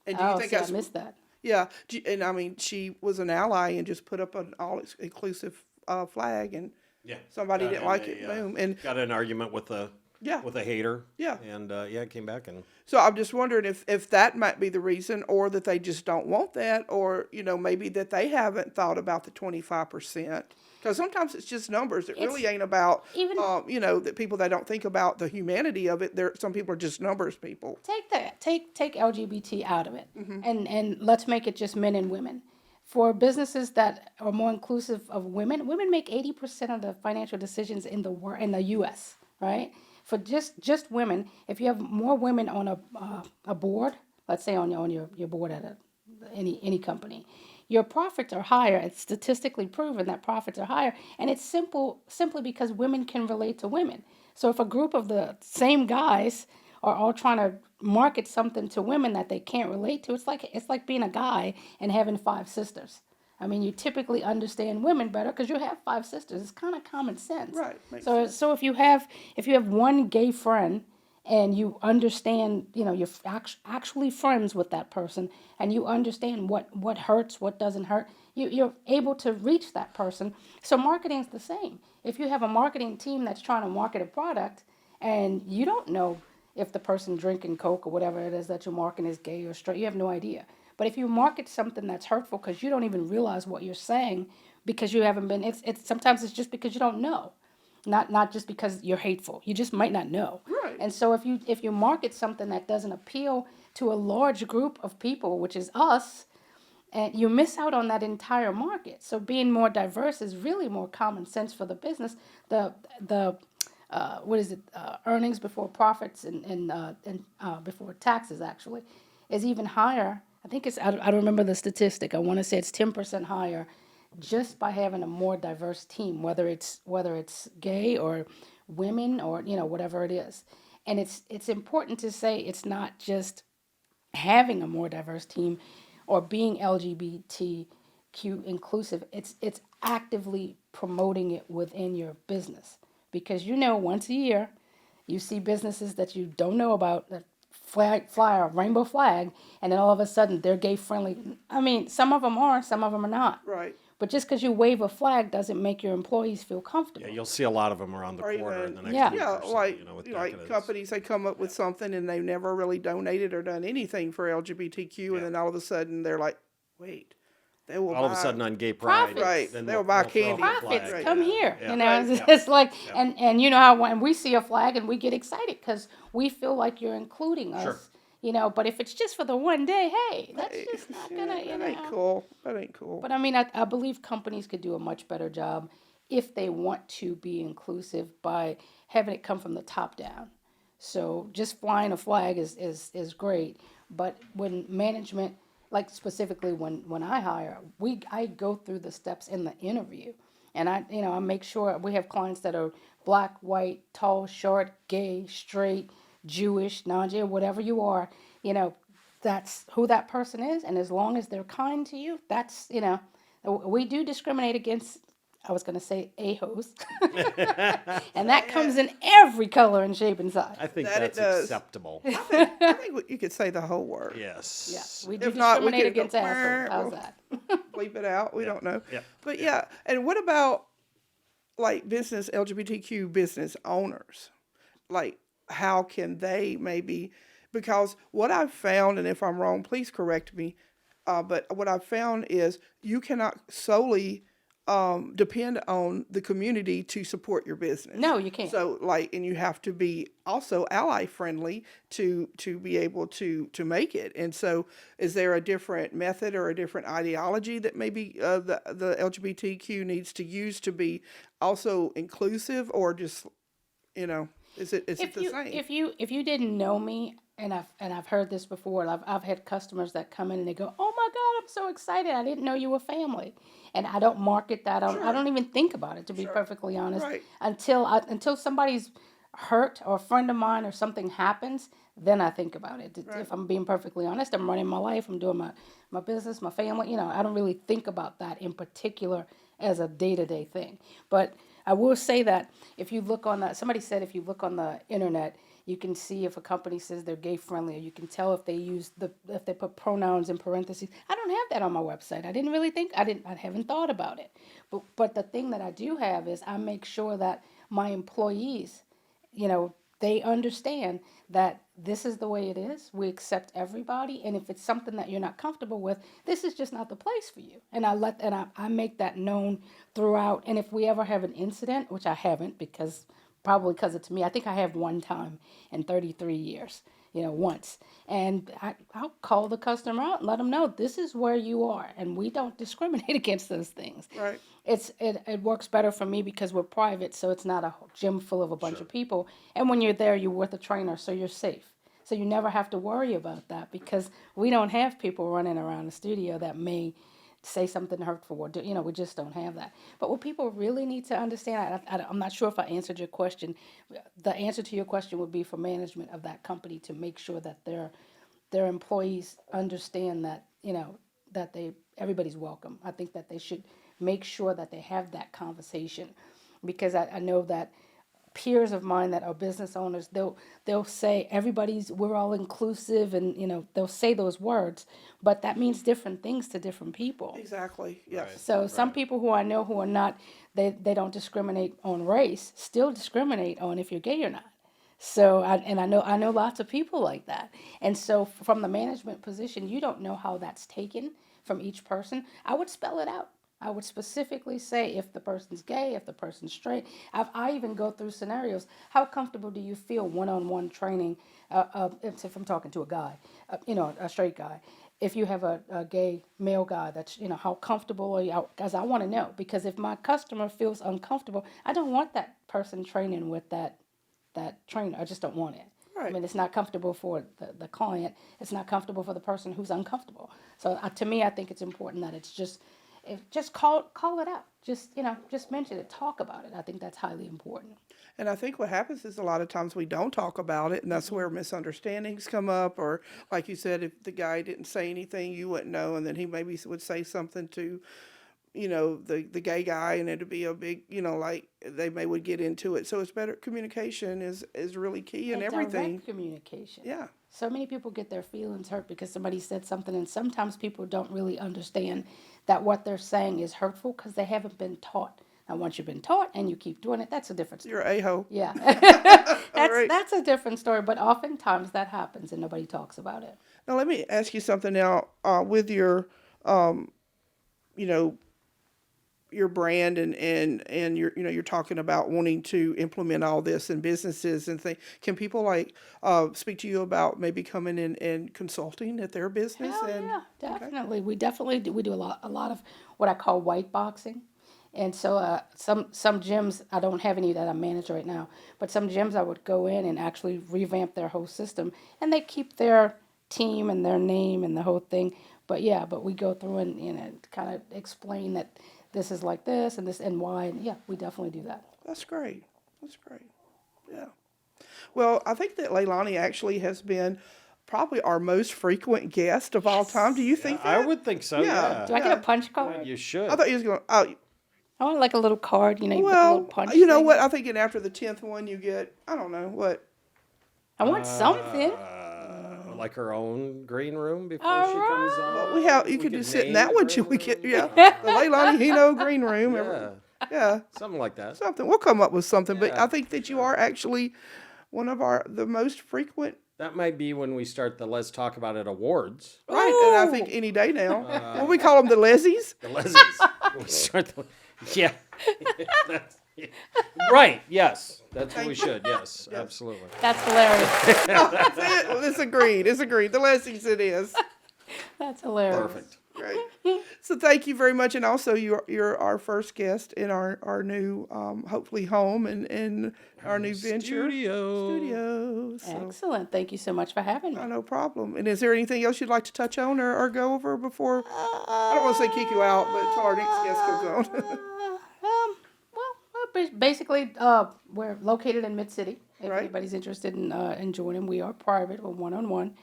Speaker 3: And do you think
Speaker 4: I missed that.
Speaker 3: Yeah, and I mean, she was an ally and just put up an all-inclusive flag, and
Speaker 2: Yeah.
Speaker 3: somebody
Speaker 2: Got
Speaker 3: didn't
Speaker 2: in
Speaker 3: like
Speaker 2: a,
Speaker 3: it. Boom, and
Speaker 2: got in an argument with a
Speaker 3: yeah,
Speaker 2: hater.
Speaker 3: Yeah.
Speaker 2: And it came back and
Speaker 3: so I'm just wondering if that might be the reason, or that they just don't want that, or maybe that they haven't thought about the 25%. Because sometimes it's just numbers. It really ain't about
Speaker 4: even-
Speaker 3: that people that don't think about the humanity of it. Some people are just numbers people.
Speaker 4: Take LGBT out of it, and let's make it just men and women. For businesses that are more inclusive of women, women make 80% of the financial decisions in the U.S. Right? For just women, if you have more women on a board, let's say on your board at any company, your profits are higher. It's statistically proven that profits are higher, and it's simply because women can relate to women. So if a group of the same guys are all trying to market something to women that they can't relate to, it's like being a guy and having 5 sisters. I mean, you typically understand women better because you have 5 sisters. It's kind of common sense.
Speaker 3: Right. Makes
Speaker 4: So
Speaker 3: sense.
Speaker 4: so if you have one gay friend and you understand, you're actually friends with that person, and you understand what hurts, what doesn't hurt, you're able to reach that person. So marketing's the same. If you have a marketing team that's trying to market a product and you don't know if the person drinking Coke or whatever it is that you're marketing is gay or straight, you have no idea. But if you market something that's hurtful because you don't even realize what you're saying because you haven't been, sometimes it's just because you don't know. Not just because you're hateful. You just might not know.
Speaker 3: Right.
Speaker 4: And so if you market something that doesn't appeal to a large group of people, which is us, and you miss out on that entire market. So being more diverse is really more common sense for the business. The earnings before profits and before taxes actually is even higher. I think I don't remember the statistic. I want to say it's 10% higher just by having a more diverse team, whether it's gay or women or whatever it is. And it's important to say it's not just having a more diverse team or being LGBTQ inclusive. It's actively promoting it within your business, because once a year you see businesses that you don't know about that fly a rainbow flag, and then all of a sudden they're gay friendly. I mean, some of them are, some of them are not.
Speaker 3: Right.
Speaker 4: But just because you wave a flag doesn't make your employees feel comfortable.
Speaker 2: yeah, you'll see a lot of them around the
Speaker 3: Or
Speaker 2: corner in
Speaker 3: even,
Speaker 2: the next
Speaker 4: Yeah.
Speaker 2: week
Speaker 3: yeah,
Speaker 2: or so,
Speaker 3: like
Speaker 2: with
Speaker 3: like
Speaker 2: decadence.
Speaker 3: companies, they come up with something and they've never really donated or done anything for LGBTQ, and then all of a sudden they're like, wait, they will
Speaker 2: All of a
Speaker 3: buy-
Speaker 2: sudden on Gay Pride,
Speaker 4: Profits.
Speaker 3: Right.
Speaker 2: then
Speaker 3: They'll buy
Speaker 2: throw up a
Speaker 3: candy.
Speaker 2: flag.
Speaker 4: Profits,
Speaker 3: Right.
Speaker 4: come
Speaker 2: Yeah,
Speaker 4: here.
Speaker 2: yeah.
Speaker 4: It's like, and you know how when we see a flag and we get excited because we feel like you're including us.
Speaker 2: Sure.
Speaker 4: But if it's just for the one day, hey, that's just not
Speaker 3: Yeah,
Speaker 4: gonna,
Speaker 3: that ain't cool. That ain't cool.
Speaker 4: But I mean, I believe companies could do a much better job if they want to be inclusive by having it come from the top down. So just flying a flag is great, but when management, like specifically when I hire, I go through the steps in the interview, And I make sure we have clients that are black, white, tall, short, gay, straight, Jewish, non-Jew, whatever you are, you know, that's who that person is. And as long as they're kind to you, we do discriminate against, I was going to say a-hoes. And that comes in every color and shape and size.
Speaker 2: I think
Speaker 3: That it
Speaker 2: that's
Speaker 3: does.
Speaker 2: acceptable.
Speaker 3: I think you could say the whole word.
Speaker 2: Yes.
Speaker 4: Yeah, we do
Speaker 3: If not, we
Speaker 4: discriminate
Speaker 3: could go,
Speaker 4: against assholes. How's that?
Speaker 3: Bleep it out. We don't know.
Speaker 2: Yeah.
Speaker 3: But yeah. And what about like business, LGBTQ business owners? Like, how can they maybe, because what I've found, and if I'm wrong, please correct me, but what I've found is you cannot solely depend on the community to support your business.
Speaker 4: No, you can't.
Speaker 3: So like, and you have to be also ally friendly to be able to make it. And so, is there a different method or a different ideology that maybe the LGBTQ needs to use to be also inclusive, or just, you know, is it the same?
Speaker 4: If you didn't know me, and I've heard this before, I've had customers that come in and they go, "Oh my God, I'm so excited! I didn't know you were family," and I don't market that. I don't even think about it, to be perfectly honest,
Speaker 3: Right.
Speaker 4: until somebody's hurt or a friend of mine or something happens. Then I think about it.
Speaker 3: Right.
Speaker 4: If I'm being perfectly honest, I'm running my life. I'm doing my business, my family. I don't really think about that in particular as a day-to-day thing. But I will say that if you look on somebody said if you look on the internet, you can see if a company says they're gay friendly, or you can tell if they if they put pronouns in parentheses. I don't have that on my website. I haven't thought about it. But the thing that I do have is I make sure that my employees, they understand that this is the way it is. We accept everybody, and if it's something that you're not comfortable with, this is just not the place for you. And I make that known throughout. And if we ever have an incident, which I haven't, probably because it's me, I think I have one time in 33 years, once. And I'll call the customer out and let them know this is where you are, and we don't discriminate against those things.
Speaker 3: Right.
Speaker 4: It works better for me because we're private, so it's not a gym full of a bunch of people. And when you're there, you're with a trainer, so you're safe. So you never have to worry about that, because we don't have people running around the studio that may say something hurtful, or we just don't have that. But what people really need to understand, I'm not sure if I answered your question. The answer to your question would be for management of that company to make sure that their employees understand that that everybody's welcome. I think that they should make sure that they have that conversation, because I know that peers of mine that are business owners, they'll say we're all inclusive, and they'll say those words, but that means different things to different people.
Speaker 3: Exactly. Yes.
Speaker 2: Right.
Speaker 4: So some people who I know who are not, they don't discriminate on race, still discriminate on if you're gay or not. So I know lots of people like that. And so from the management position, you don't know how that's taken from each person. I would spell it out. I would specifically say if the person's gay, if the person's straight. I even go through scenarios. How comfortable do you feel one-on-one training? If I'm talking to a guy, a straight guy. If you have a gay male guy, that's how comfortable are you? Because I want to know. Because if my customer feels uncomfortable, I don't want that person training with that trainer. I just don't want it.
Speaker 3: Right.
Speaker 4: I mean, it's not comfortable for the client. It's not comfortable for the person who's uncomfortable. So to me, I think it's important that it's just call it out. Just mention it. Talk about it. I think that's highly important.
Speaker 3: And I think what happens is a lot of times we don't talk about it, and that's where misunderstandings come up. Or like you said, if the guy didn't say anything, you wouldn't know, and then he maybe would say something to, the gay guy, and it'd be a big, like they would get into it. So it's better. Communication is really key in everything.
Speaker 4: Direct communication.
Speaker 3: Yeah.
Speaker 4: So many people get their feelings hurt because somebody said something, and sometimes people don't really understand that what they're saying is hurtful because they haven't been taught. Now, once you've been taught and you keep doing it, that's a different story.
Speaker 3: You're a-hole.
Speaker 4: Yeah.
Speaker 3: Right.
Speaker 4: That's a different story, but oftentimes that happens and nobody talks about it.
Speaker 3: Now, let me ask you something now, with your, your brand and you're talking about wanting to implement all this in businesses and things. Can people speak to you about maybe coming in and consulting at their business?
Speaker 4: Yeah, definitely. Okay. We definitely do. We do a lot of what I call white boxing. And so some gyms, I don't have any that I manage right now, but some gyms I would go in and actually revamp their whole system, and they keep their team and their name and the whole thing. But we go through and kind of explain that this is like this and this and why. And yeah, we definitely do that.
Speaker 3: That's great. That's great. Yeah. Well, I think that Leilani actually has been probably our most frequent guest of all time. Do you think that?
Speaker 2: I would think so, yeah.
Speaker 4: Do I get a punch card?
Speaker 2: You should.
Speaker 3: I thought you was going. Oh,
Speaker 4: I want like a little card, you know, you put a
Speaker 3: well,
Speaker 4: little punch
Speaker 3: you know
Speaker 4: thing.
Speaker 3: what? I think after the 10th one, you get. I don't know what.
Speaker 4: I want something.
Speaker 2: Like her own green room before
Speaker 4: All
Speaker 2: she comes on.
Speaker 3: Well, we have. You could
Speaker 2: could
Speaker 3: just sit in
Speaker 2: name
Speaker 3: that
Speaker 2: the
Speaker 3: one
Speaker 2: green
Speaker 3: till we
Speaker 2: room.
Speaker 3: get. Yeah, the Leilani Heno green room.
Speaker 2: Yeah,
Speaker 3: Yeah,
Speaker 2: something like that.
Speaker 3: something. We'll come up with something. But
Speaker 2: Yeah.
Speaker 3: I think that you are actually one of the most frequent.
Speaker 2: That might be when we start the Let's Talk About It awards.
Speaker 3: Right, and I think any day now. What we call them, the Lezzies.
Speaker 2: The Lesbies. We start the, yeah. Right, yes. That's what we should, yes, absolutely.
Speaker 4: That's hilarious.
Speaker 3: That's it. Well, it's agreed. It's agreed. The Lezzies it is.
Speaker 4: That's hilarious.
Speaker 2: Perfect.
Speaker 3: Great. So thank you very much, and also you're our first guest in our new hopefully home and our new venture studio. So,
Speaker 4: Excellent. Thank you so much for having me.
Speaker 3: no problem. And is there anything else you'd like to touch on or go over before? I don't want to say kick you out, but until our next guest comes on.
Speaker 4: Basically, we're located in Mid-City. If
Speaker 3: Right.
Speaker 4: anybody's interested in joining, we are private or one-on-one.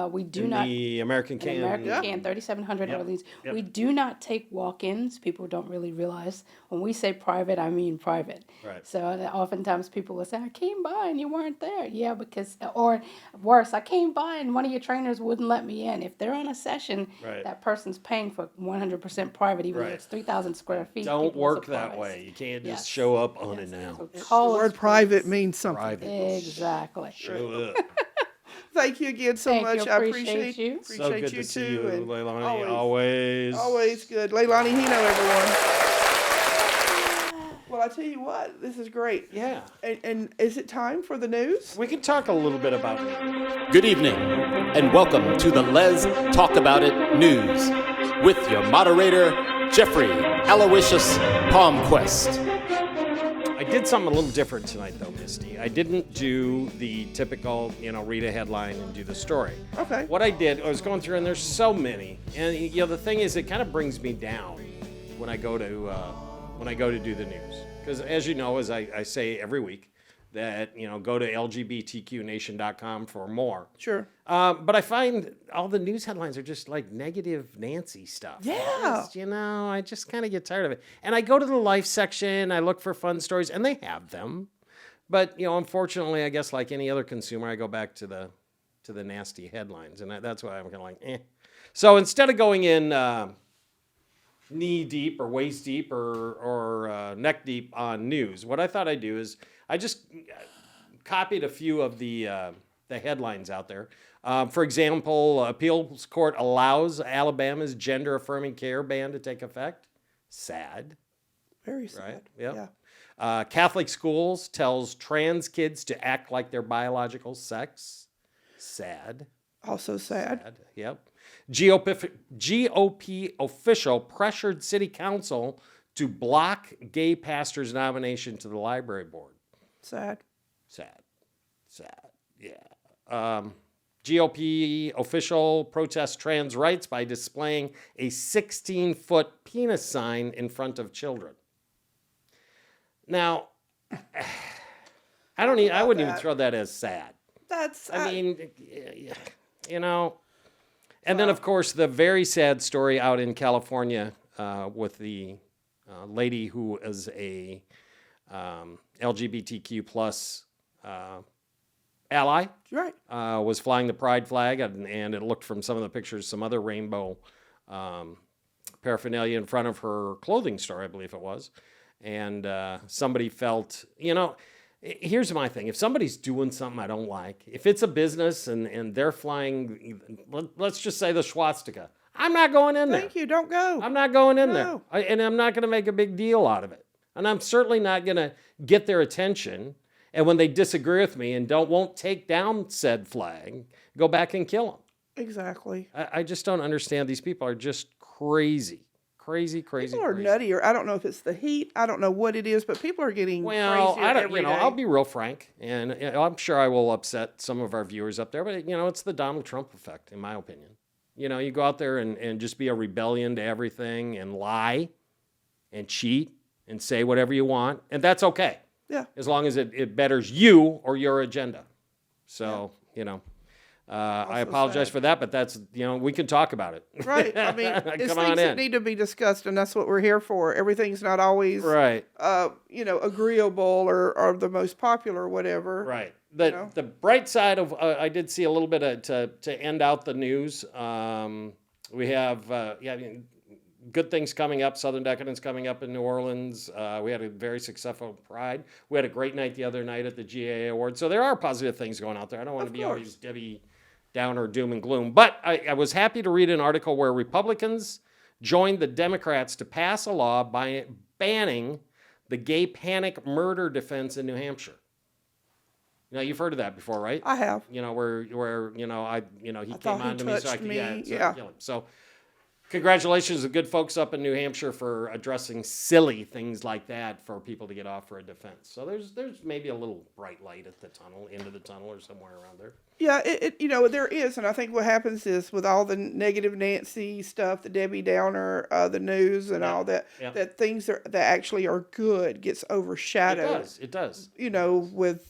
Speaker 4: We do
Speaker 2: In
Speaker 4: not.
Speaker 2: the American Can.
Speaker 4: American
Speaker 3: Yeah.
Speaker 4: Can, 3,700
Speaker 2: Yep.
Speaker 4: Orleans.
Speaker 2: Yep.
Speaker 4: We do not take walk-ins. People don't really realize when we say private, I mean private.
Speaker 2: Right.
Speaker 4: So oftentimes people will say, "I came by and you weren't there." Yeah, because or worse, I came by and one of your trainers wouldn't let me in. If they're on a session,
Speaker 2: Right.
Speaker 4: that person's paying for 100% private, even though
Speaker 2: Right.
Speaker 4: it's 3,000 square feet.
Speaker 2: Don't
Speaker 4: people
Speaker 2: work
Speaker 4: surprised.
Speaker 2: that way. You can't just
Speaker 4: Yes.
Speaker 2: show up unannounced.
Speaker 4: So
Speaker 3: The
Speaker 4: call
Speaker 3: word
Speaker 4: us,
Speaker 3: private
Speaker 4: please.
Speaker 3: means something.
Speaker 2: Private.
Speaker 4: Exactly.
Speaker 2: Show up.
Speaker 3: Thank you again so
Speaker 4: Thank you.
Speaker 3: much. I
Speaker 4: Appreciate you.
Speaker 3: appreciate
Speaker 2: So good
Speaker 3: you
Speaker 2: to see
Speaker 3: too.
Speaker 2: you,
Speaker 3: and
Speaker 2: Leilani. Always.
Speaker 3: always good. Leilani Heno, everyone. Well, I tell you what, this is great.
Speaker 2: Yeah.
Speaker 3: And is it time for the news?
Speaker 2: We can talk a little bit about it.
Speaker 5: Good evening, and welcome to the Les Talk About It News with your moderator, Jeffery Aloysius Palmquist.
Speaker 2: I did something a little different tonight, though, Misti. I didn't do the typical, read a headline and do the story.
Speaker 3: Okay.
Speaker 2: What I did, I was going through, and there's so many. And the thing is, it kind of brings me down when I go to do the news, because as you know, as I say every week, that go to lgbtqnation.com for more.
Speaker 3: Sure.
Speaker 2: But I find all the news headlines are just like negative Nancy stuff.
Speaker 3: Yeah.
Speaker 2: I just kind of get tired of it. And I go to the life section, I look for fun stories, and they have them. But, unfortunately, I guess like any other consumer, I go back to the nasty headlines. And that's why I'm kind of like, eh. So instead of going in knee deep or waist deep or neck deep on news, what I thought I'd do is I just copied a few of the headlines out there. For example, appeals court allows Alabama's gender-affirming care ban to take effect. Sad,
Speaker 3: Very sad.
Speaker 2: right? Yep.
Speaker 3: Yeah.
Speaker 2: Catholic schools tells trans kids to act like their biological sex. Sad.
Speaker 3: Also sad.
Speaker 2: Yep. GOP official pressured city council to block gay pastor's nomination to the library board.
Speaker 3: Sad.
Speaker 2: Sad. Yeah. GOP official protests trans rights by displaying a 16-foot penis sign in front of children. Now, I wouldn't even throw that as sad.
Speaker 3: That's.
Speaker 2: I mean, And then, of course, the very sad story out in California with the lady who is a LGBTQ plus ally,
Speaker 3: right.
Speaker 2: was flying the pride flag, and it looked from some of the pictures, some other rainbow paraphernalia in front of her clothing store, I believe it was. And somebody felt, here's my thing. If somebody's doing something I don't like, if it's a business and they're flying, let's just say the swastika, I'm not going in there.
Speaker 3: Thank you. Don't go.
Speaker 2: I'm not going in
Speaker 3: No.
Speaker 2: there. And I'm not going to make a big deal out of it. And I'm certainly not going to get their attention. And when they disagree with me and won't take down said flag, go back and kill them.
Speaker 3: Exactly.
Speaker 2: I just don't understand. These people are just crazy. Crazy.
Speaker 3: People are nutty, or I don't know if it's the heat. I don't know what it is, but people are getting
Speaker 2: Well,
Speaker 3: crazier
Speaker 2: I don't.
Speaker 3: every day.
Speaker 2: I'll be real frank, and I'm sure I will upset some of our viewers up there. But it's the Donald Trump effect, in my opinion. You go out there and just be a rebellion to everything and lie, and cheat and say whatever you want, and that's okay.
Speaker 3: Yeah.
Speaker 2: As long as it betters you or your agenda. So, I apologize for that, but that's, we can talk about it.
Speaker 3: Right. I mean, it's
Speaker 2: Come on
Speaker 3: things
Speaker 2: in.
Speaker 3: that need to be discussed, and that's what we're here for. Everything's not always,
Speaker 2: Right.
Speaker 3: agreeable or the most popular or whatever.
Speaker 2: Right. The bright side of, I did see a little bit of, to end out the news. We have, good things coming up. Southern Decadence coming up in New Orleans. We had a very successful Pride. We had a great night the other night at the GAA Awards. So there are positive things going out there. I don't want to be always Debbie Downer, doom and gloom. But I was happy to read an article where Republicans joined the Democrats to pass a law by banning the gay panic murder defense in New Hampshire. Now, you've heard of that before, right?
Speaker 3: I have.
Speaker 2: Where he came on to me so I could
Speaker 3: yeah.
Speaker 2: kill him. So congratulations to good folks up in New Hampshire for addressing silly things like that for people to get off for a defense. So there's maybe a little bright light at the tunnel, end of the tunnel or somewhere around there.
Speaker 3: Yeah, there is, and I think what happens is with all the negative Nancy stuff, the Debbie Downer, the news, and all that, that things that actually are good gets overshadowed.
Speaker 2: It does.
Speaker 3: With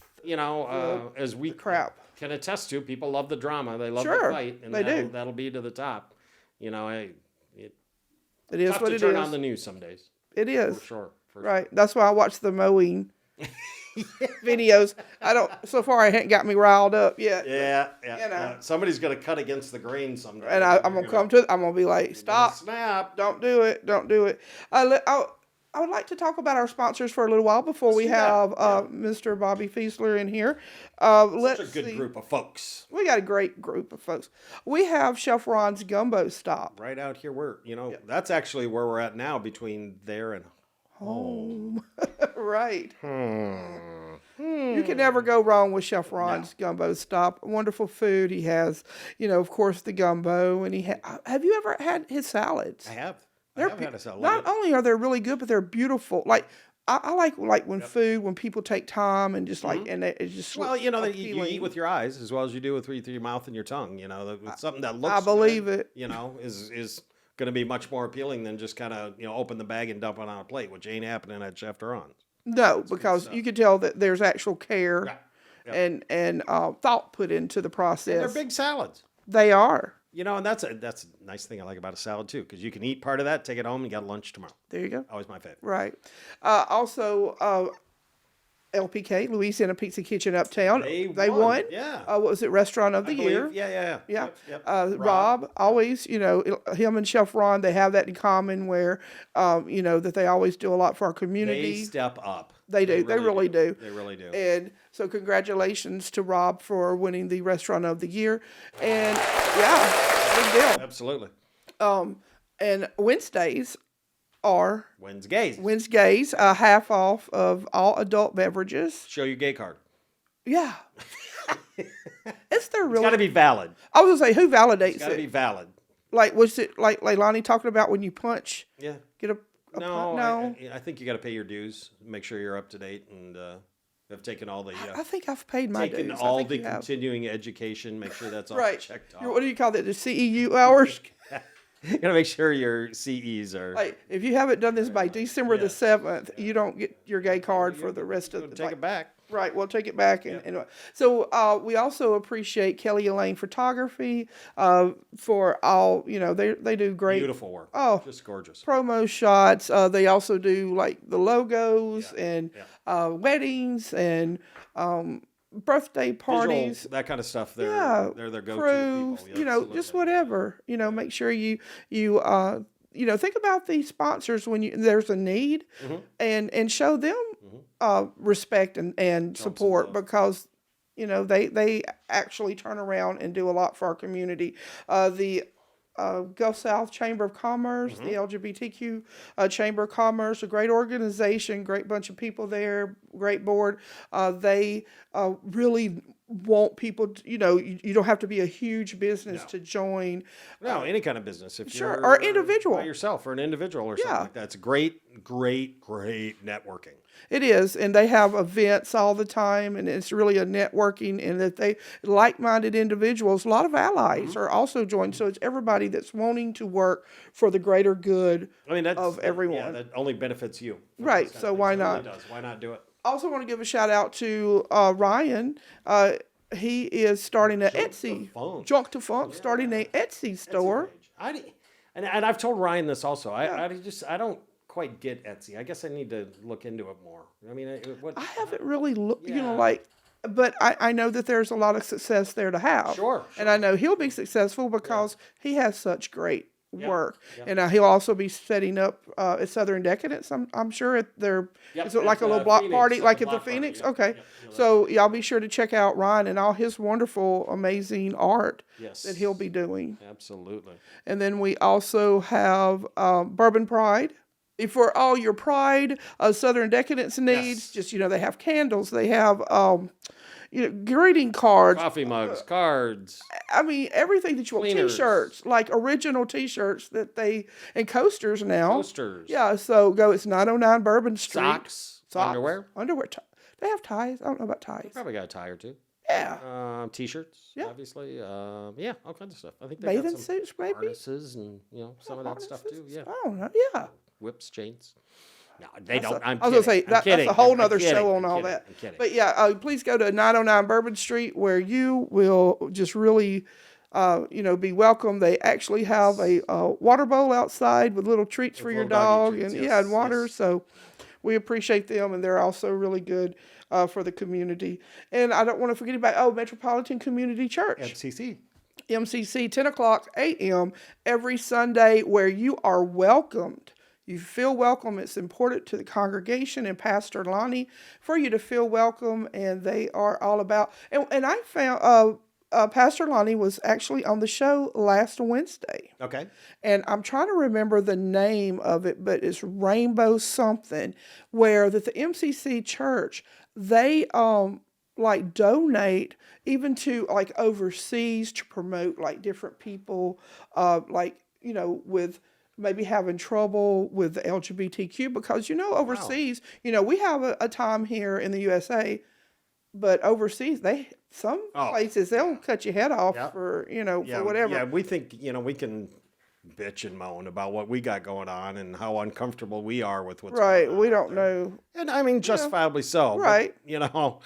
Speaker 2: as we
Speaker 3: crap
Speaker 2: can attest to, people love the drama. They love the fight, and that'll be to the top.
Speaker 3: It is
Speaker 2: tough
Speaker 3: what
Speaker 2: to
Speaker 3: it
Speaker 2: turn
Speaker 3: is.
Speaker 2: on the news some days.
Speaker 3: It is.
Speaker 2: For sure.
Speaker 3: Right. That's why I watch the mowing videos. So far I haven't got me riled up yet.
Speaker 2: Yeah. Somebody's going to cut against the grain someday.
Speaker 3: And I'm going to be like, stop.
Speaker 2: Snap.
Speaker 3: Don't do it. I would like to talk about our sponsors for a little while before we have Mr. Bobby Feisler in here.
Speaker 2: Such a good group of folks.
Speaker 3: We got a great group of folks. We have Chef Ron's Gumbo Stop.
Speaker 2: Right out here. That's actually where we're at now, between there and home.
Speaker 3: Right. You can never go wrong with Chef Ron's Gumbo Stop. Wonderful food. He has, of course, the gumbo. And have you ever had his salads?
Speaker 2: I have. Had a salad.
Speaker 3: Not only are they really good, but they're beautiful. Like I like when people take time and just and it's just
Speaker 2: you eat with your eyes as well as you do with your mouth and your tongue. Something that looks.
Speaker 3: I believe
Speaker 2: good,
Speaker 3: it.
Speaker 2: Is going to be much more appealing than just kind of open the bag and dump it on a plate, which ain't happening at Chef Ron's.
Speaker 3: No, because you can tell that there's actual care and thought put into the process.
Speaker 2: And they're big salads.
Speaker 3: They are.
Speaker 2: And that's a nice thing I like about a salad too, because you can eat part of that, take it home, and you got lunch tomorrow.
Speaker 3: There you go.
Speaker 2: Always my favorite.
Speaker 3: Right. Also, LPK, Louisiana Pizza Kitchen Uptown. They won.
Speaker 2: Yeah.
Speaker 3: What was it? Restaurant of the Year.
Speaker 2: Yeah.
Speaker 3: Yep. Rob always, him and Chef Ron, they have that in common where, that they always do a lot for our community.
Speaker 2: They step up.
Speaker 3: They do. They really do.
Speaker 2: They really do.
Speaker 3: And so congratulations to Rob for winning the Restaurant of the Year. And big deal.
Speaker 2: Absolutely.
Speaker 3: And Wednesdays are
Speaker 2: Wednesdays,
Speaker 3: half off of all adult beverages.
Speaker 2: Show your gay card.
Speaker 3: Yeah. It's
Speaker 2: got to be valid.
Speaker 3: I was gonna say, who validates it?
Speaker 2: It's got to be valid.
Speaker 3: Like, was it like Leilani talking about when you punch?
Speaker 2: Yeah.
Speaker 3: Get a
Speaker 2: no.
Speaker 3: No.
Speaker 2: I think you got to pay your dues. Make sure you're up to date and have taken all the.
Speaker 3: I think I've paid my dues.
Speaker 2: Taken all the continuing education. Make sure that's all checked off.
Speaker 3: What do you call that? The CEU hours.
Speaker 2: You gotta make sure your CEs are.
Speaker 3: Like, if you haven't done this by December the 7th, you don't get your gay card for the rest of the.
Speaker 2: Take it back.
Speaker 3: Right, we'll take it back. And so we also appreciate Kelly Elaine Photography for all, they do great.
Speaker 2: Beautiful work.
Speaker 3: Oh,
Speaker 2: just gorgeous.
Speaker 3: Promo shots. They also do like the logos and weddings and birthday parties.
Speaker 2: Visual, that kind of stuff. They're their go-to
Speaker 3: crew,
Speaker 2: people.
Speaker 3: Just whatever. Make sure you think about these sponsors when there's a need and show them respect and support because they actually turn around and do a lot for our community. The Gulf South Chamber of Commerce, the LGBTQ Chamber of Commerce, a great organization, great bunch of people there, great board. They really want people to, you don't have to be a huge business to join.
Speaker 2: No, any kind of business. If
Speaker 3: Sure,
Speaker 2: you're
Speaker 3: or individual.
Speaker 2: by yourself or an individual or something like that. It's great, great, great networking.
Speaker 3: It is, and they have events all the time, and it's really a networking, and that they like-minded individuals, a lot of allies are also joined, so it's everybody that's wanting to work for the greater good of everyone.
Speaker 2: Yeah, that only benefits you.
Speaker 3: Right, so why not?
Speaker 2: It really does. Why not do it?
Speaker 3: Also want to give a shout out to Ryan. He is starting an Etsy. Junk to Funk, starting an Etsy store.
Speaker 2: And I've told Ryan this also. I don't quite get Etsy. I guess I need to look into it more. I mean,
Speaker 3: I haven't really looked, but I know that there's a lot of success there to have.
Speaker 2: Sure.
Speaker 3: And I know he'll be successful because he has such great work. And he'll also be setting up at Southern Decadence, I'm sure, at their, is it like a little block
Speaker 2: Phoenix,
Speaker 3: party, like at the
Speaker 2: block
Speaker 3: Phoenix?
Speaker 2: party,
Speaker 3: Okay. So y'all be sure to check out Ryan and all his wonderful, amazing art that he'll be doing.
Speaker 2: Absolutely.
Speaker 3: And then we also have Bourbon Pride. For all your Pride, Southern Decadence needs, just, they have candles, they have, greeting cards.
Speaker 2: Coffee mugs, cards.
Speaker 3: I mean, everything that you want.
Speaker 2: Cleaners.
Speaker 3: T-shirts, like original T-shirts and coasters now.
Speaker 2: Coasters.
Speaker 3: Yeah, so it's 909 Bourbon Street.
Speaker 2: Socks. Underwear.
Speaker 3: They have ties. I don't know about ties.
Speaker 2: Probably got a tie or two.
Speaker 3: Yeah.
Speaker 2: T-shirts, obviously. All kinds of stuff. I think they
Speaker 3: Bathing
Speaker 2: got some
Speaker 3: suits, maybe.
Speaker 2: harnesses and some of that stuff too. Yeah.
Speaker 3: I don't know. Yeah.
Speaker 2: Whips, chains. No, they don't. I'm
Speaker 3: I was going to say,
Speaker 2: kidding.
Speaker 3: that's a whole nother show on
Speaker 2: I'm
Speaker 3: all
Speaker 2: kidding.
Speaker 3: that.
Speaker 2: I'm kidding.
Speaker 3: But please go to 909 Bourbon Street where you will just really, be welcome. They actually have a water bowl outside with little treats for your dog and water. Yes. So we appreciate them, and they're also really good for the community. And I don't want to forget about, Metropolitan Community Church. MCC, 10 o'clock a.m. every Sunday, where you are welcomed. You feel welcome. It's important to the congregation and Pastor Lonnie for you to feel welcome, and they are all about. And I found Pastor Lonnie was actually on the show last Wednesday.
Speaker 2: Okay.
Speaker 3: And I'm trying to remember the name of it, but it's Rainbow something, where that the MCC Church, they donate even to overseas to promote different people, with maybe having trouble with the LGBTQ, because overseas, we have a time here in the USA, but overseas places they'll cut your head off for for whatever.
Speaker 2: Yeah, we think we can bitch and moan about what we got going on and how uncomfortable we are with what's going on.
Speaker 3: We don't know,
Speaker 2: and I mean justifiably so.
Speaker 3: Right.
Speaker 2: But,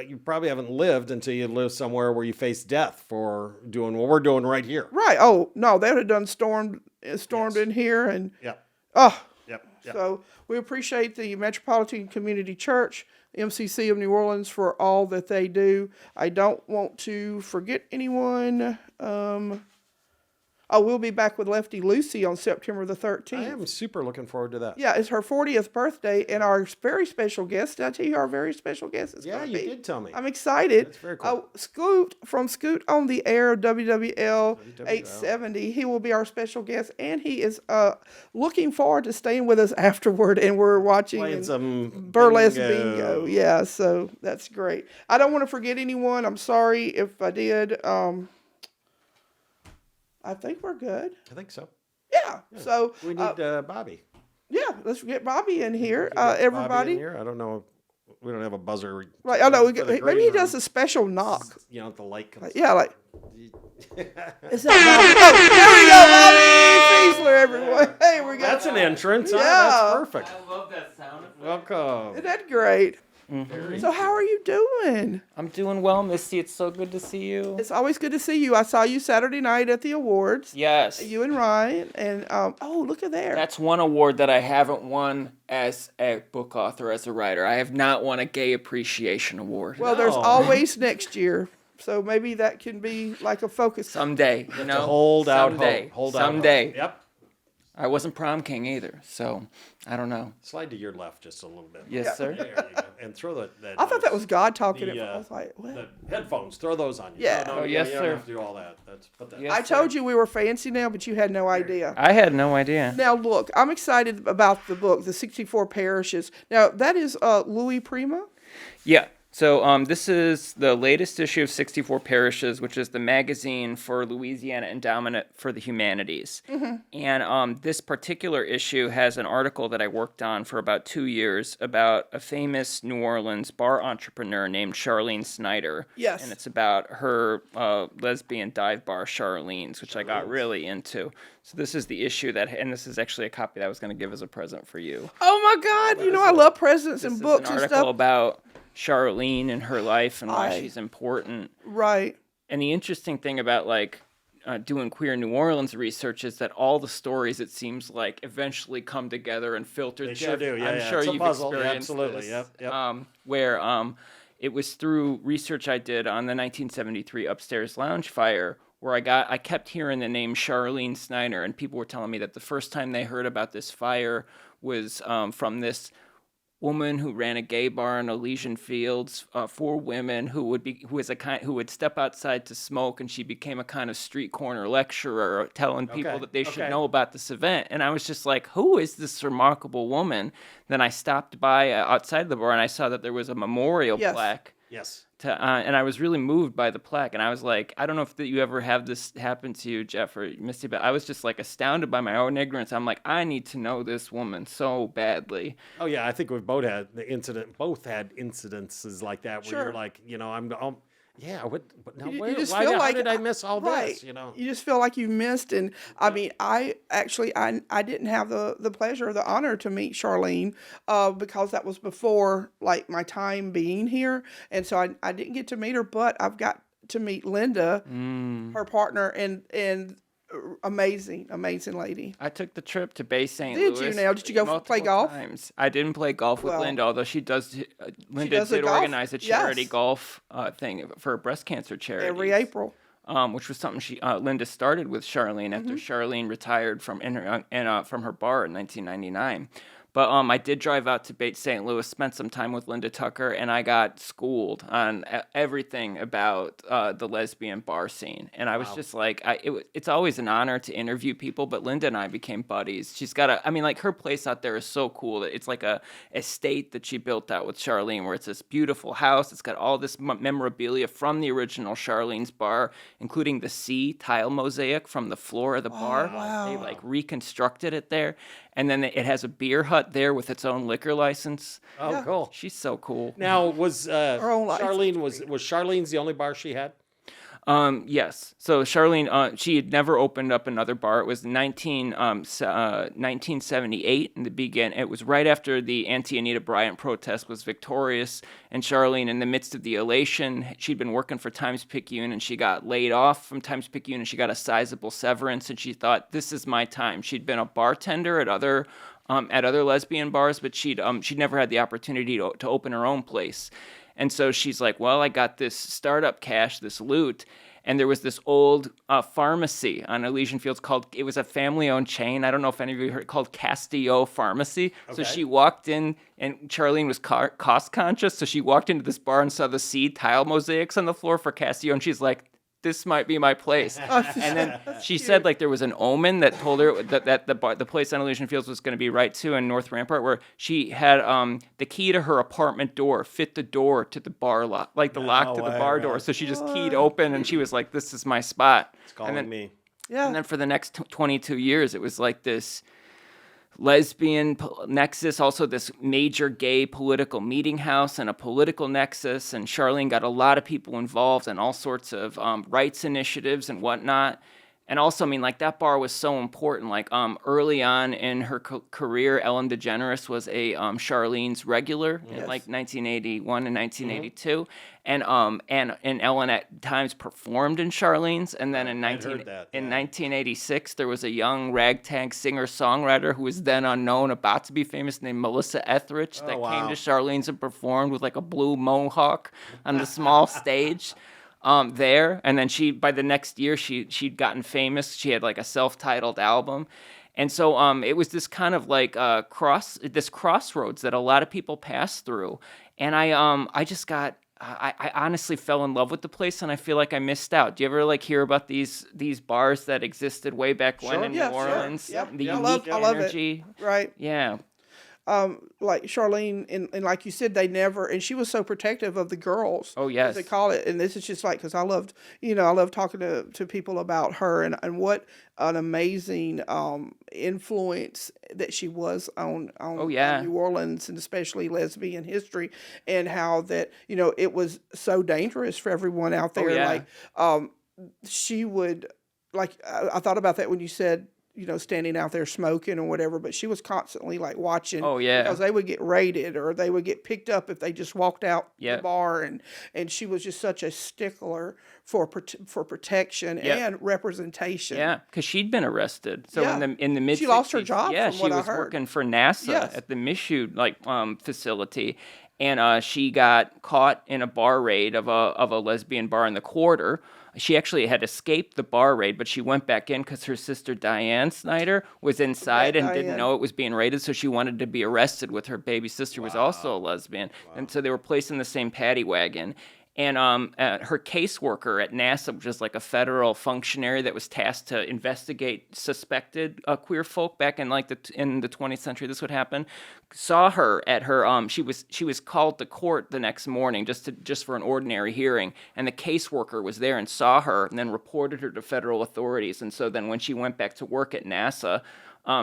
Speaker 2: you probably haven't lived until you live somewhere where you face death for doing what we're doing right here.
Speaker 3: Right. Oh no, they would have done stormed in here, and So we appreciate the Metropolitan Community Church, MCC of New Orleans, for all that they do. I don't want to forget anyone. We'll be back with Lefty Lucy on September the 13th. I
Speaker 2: am super looking forward to that.
Speaker 3: Yeah, it's her 40th birthday, and our very special guest, did I tell you our very special guest is going to be?
Speaker 2: Yeah, you did tell me.
Speaker 3: I'm excited.
Speaker 2: That's very cool.
Speaker 3: Scoot on the Air, WWL 870. He will be our special guest, and he is looking forward to staying with us afterward, and we're watching
Speaker 2: playing some
Speaker 3: burlesque bingo. Yeah, so that's great. I don't want to forget anyone. I'm sorry if I did. I think we're good.
Speaker 2: I think so.
Speaker 3: Yeah. So
Speaker 2: we need Bobby.
Speaker 3: Yeah, let's get Bobby in here. Everybody.
Speaker 2: Bobby in here? I don't know. We don't have a buzzer.
Speaker 3: Right. I know. Maybe he does a special knock.
Speaker 2: The light comes.
Speaker 3: Is that Bobby? Oh, there we go, Bobby Feisler, everyone. Hey, we got.
Speaker 2: That's an entrance.
Speaker 3: Yeah.
Speaker 2: That's perfect.
Speaker 6: I love that sound.
Speaker 2: Welcome.
Speaker 3: Isn't that great?
Speaker 6: Mm-hmm.
Speaker 3: So how are you doing?
Speaker 6: I'm doing well, Misti. It's so good to see you.
Speaker 3: It's always good to see you. I saw you Saturday night at the awards.
Speaker 6: Yes.
Speaker 3: You and Ryan. And, look at there.
Speaker 6: That's one award that I haven't won as a book author, as a writer. I have not won a Gay Appreciation Award.
Speaker 3: Well, there's always next year. So maybe that can be like a focus.
Speaker 6: Someday,
Speaker 2: hold out
Speaker 6: someday,
Speaker 2: hope. Hold
Speaker 6: someday.
Speaker 2: Out hope. Yep.
Speaker 6: I wasn't prom king either, so I don't know.
Speaker 2: Slide to your left just a little bit.
Speaker 6: Yes, sir.
Speaker 2: There you go. And throw that.
Speaker 3: I thought that was God talking. I was like, what?
Speaker 2: The headphones. Throw those on you.
Speaker 3: Yeah.
Speaker 2: No,
Speaker 6: yes,
Speaker 2: you
Speaker 6: sir.
Speaker 2: don't have to do all that.
Speaker 6: Yes,
Speaker 3: I told you we were fancy now, but you had no idea.
Speaker 6: I had no idea.
Speaker 3: Now, look, I'm excited about the book, The 64 Parishes. Now, that is Louis Prima?
Speaker 6: Yeah. So this is the latest issue of 64 Parishes, which is the magazine for Louisiana Endowment for the Humanities. And this particular issue has an article that I worked on for about 2 years about a famous New Orleans bar entrepreneur named Charlene Schneider.
Speaker 3: Yes.
Speaker 6: And it's about her lesbian dive bar, Charlene's, which I got really into. So this is the issue and this is actually a copy that I was going to give as a present for you.
Speaker 3: Oh my God! I love presents and books
Speaker 6: This is an
Speaker 3: and
Speaker 6: article
Speaker 3: stuff.
Speaker 6: about Charlene and her life and why she's important.
Speaker 3: Right.
Speaker 6: And the interesting thing about doing queer New Orleans research is that all the stories, it seems like, eventually come together and filter.
Speaker 2: They sure do. Yeah,
Speaker 6: I'm sure
Speaker 2: it's a
Speaker 6: you've
Speaker 2: puzzle.
Speaker 6: experienced
Speaker 2: Absolutely.
Speaker 6: this.
Speaker 2: Yep.
Speaker 6: Where it was through research I did on the 1973 Upstairs Lounge fire where I kept hearing the name Charlene Schneider, and people were telling me that the first time they heard about this fire was from this woman who ran a gay bar in Elysian Fields for women who would step outside to smoke, and she became a kind of street corner lecturer telling people that they should know about this event. And I was just like, who is this remarkable woman? Then I stopped by outside the bar and I saw that there was a memorial plaque.
Speaker 2: Yes.
Speaker 6: And I was really moved by the plaque, and I was like, I don't know if you ever have this happen to you, Jeff or Misty, but I was just like astounded by my own ignorance. I'm like, I need to know this woman so badly.
Speaker 2: Oh yeah, I think we've both had incidences like that where you're like, why did I miss all this?
Speaker 3: You just feel like you missed. And I mean, I didn't have the pleasure or the honor to meet Charlene because that was before like my time being here, and so I didn't get to meet her. But I've got to meet Linda, her partner, and amazing lady.
Speaker 6: I took the trip to Bay St. Louis.
Speaker 3: Did you now? Did you go play golf?
Speaker 6: Times. I didn't play golf with Linda, although she does. Linda did organize a charity golf thing for breast cancer charity
Speaker 3: every April.
Speaker 6: Which was something Linda started with Charlene after Charlene retired from her bar in 1999. But I did drive out to Bay St. Louis, spent some time with Linda Tucker, and I got schooled on everything about the lesbian bar scene. And I was just like, it's always an honor to interview people, but Linda and I became buddies. She's got her place out there is so cool. It's like a estate that she built out with Charlene, where it's this beautiful house. It's got all this memorabilia from the original Charlene's bar, including the sea tile mosaic from the floor of the bar.
Speaker 3: Wow.
Speaker 6: They reconstructed it there. And then it has a beer hut there with its own liquor license.
Speaker 2: Oh, cool.
Speaker 6: She's so cool.
Speaker 2: Now, was Charlene's the only bar she had?
Speaker 6: Yes. So Charlene, she had never opened up another bar. It was 1978 in the beginning. It was right after the anti-Anita Bryant protest was victorious, and Charlene, in the midst of the elation, she'd been working for Times-Picayune, and she got laid off from Times-Picayune, and she got a sizable severance, and she thought, this is my time. She'd been a bartender at other lesbian bars, but she'd never had the opportunity to open her own place. And so she's like, well, I got this startup cash, this loot, and there was this old pharmacy on Elysian Fields it was a family-owned chain. I don't know if any of you heard, called Castillo Pharmacy. Okay. So she walked in, and Charlene was cost-conscious, so she walked into this bar and saw the seed tile mosaics on the floor for Castillo, and she's like, this might be my place. And then she said there was an omen that told her that the place on Elysian Fields was going to be right too in North Rampart, where she had the key to her apartment door fit the door to the bar lock, the lock to the bar door. So she just keyed open, and she was like, this is my spot.
Speaker 2: It's calling me.
Speaker 3: Yeah.
Speaker 6: And then for the next 22 years, it was like this lesbian nexus, also this major gay political meeting house and a political nexus, and Charlene got a lot of people involved in all sorts of rights initiatives and whatnot. And also, that bar was so important. Early on in her career, Ellen DeGeneres was a Charlene's regular in 1981 and 1982, and Ellen at times performed in Charlene's. And then in 1986, there was a young ragtag singer-songwriter who was then unknown, about to be famous, named Melissa Etheridge, that came to Charlene's and performed with a blue mohawk on the small stage. There, and then by the next year, she'd gotten famous. She had a self-titled album, and so it was this kind of crossroads that a lot of people pass through. And I honestly fell in love with the place, and I feel like I missed out. Do you ever hear about these bars that existed way back when in New Orleans?
Speaker 3: Sure. Yep.
Speaker 6: The unique energy,
Speaker 3: it. Right?
Speaker 6: Yeah.
Speaker 3: like Charlene, and like you said, they never, and she was so protective of the girls.
Speaker 6: Oh,
Speaker 3: as
Speaker 6: yes.
Speaker 3: they call it. And this is just like, because I love talking to people about her, and what an amazing influence that she was on
Speaker 6: Oh, yeah.
Speaker 3: New Orleans, and especially lesbian history, and how that, it was so dangerous for everyone out there.
Speaker 6: yeah.
Speaker 3: Like, she would, like, I thought about that when you said, standing out there smoking or whatever, but she was constantly like watching.
Speaker 6: Oh, yeah.
Speaker 3: Because they would get raided, or they would get picked up if they just walked out
Speaker 6: Yep.
Speaker 3: the bar, and she was just such a stickler for protection
Speaker 6: Yep.
Speaker 3: and representation.
Speaker 6: Yeah, because she'd been arrested. So
Speaker 3: Yeah.
Speaker 6: in the mid,
Speaker 3: She lost her job,
Speaker 6: Yeah,
Speaker 3: from
Speaker 6: she
Speaker 3: what I
Speaker 6: was
Speaker 3: heard.
Speaker 6: working for NASA
Speaker 3: Yes.
Speaker 6: at the Misti facility, and she got caught in a bar raid of a lesbian bar in the Quarter. She actually had escaped the bar raid, but she went back in because her sister Diane Schneider was inside and didn't
Speaker 3: Diane.
Speaker 6: know it was being raided, so she wanted to be arrested with her baby sister, was also a lesbian, and so they were placed in the same paddy wagon. And her caseworker at NASA, which is like a federal functionary that was tasked to investigate suspected queer folk back in in the 20th century, this would happen, saw her at her she was called to court the next morning just for an ordinary hearing, and the caseworker was there and saw her and then reported her to federal authorities. And so then when she went back to work at NASA,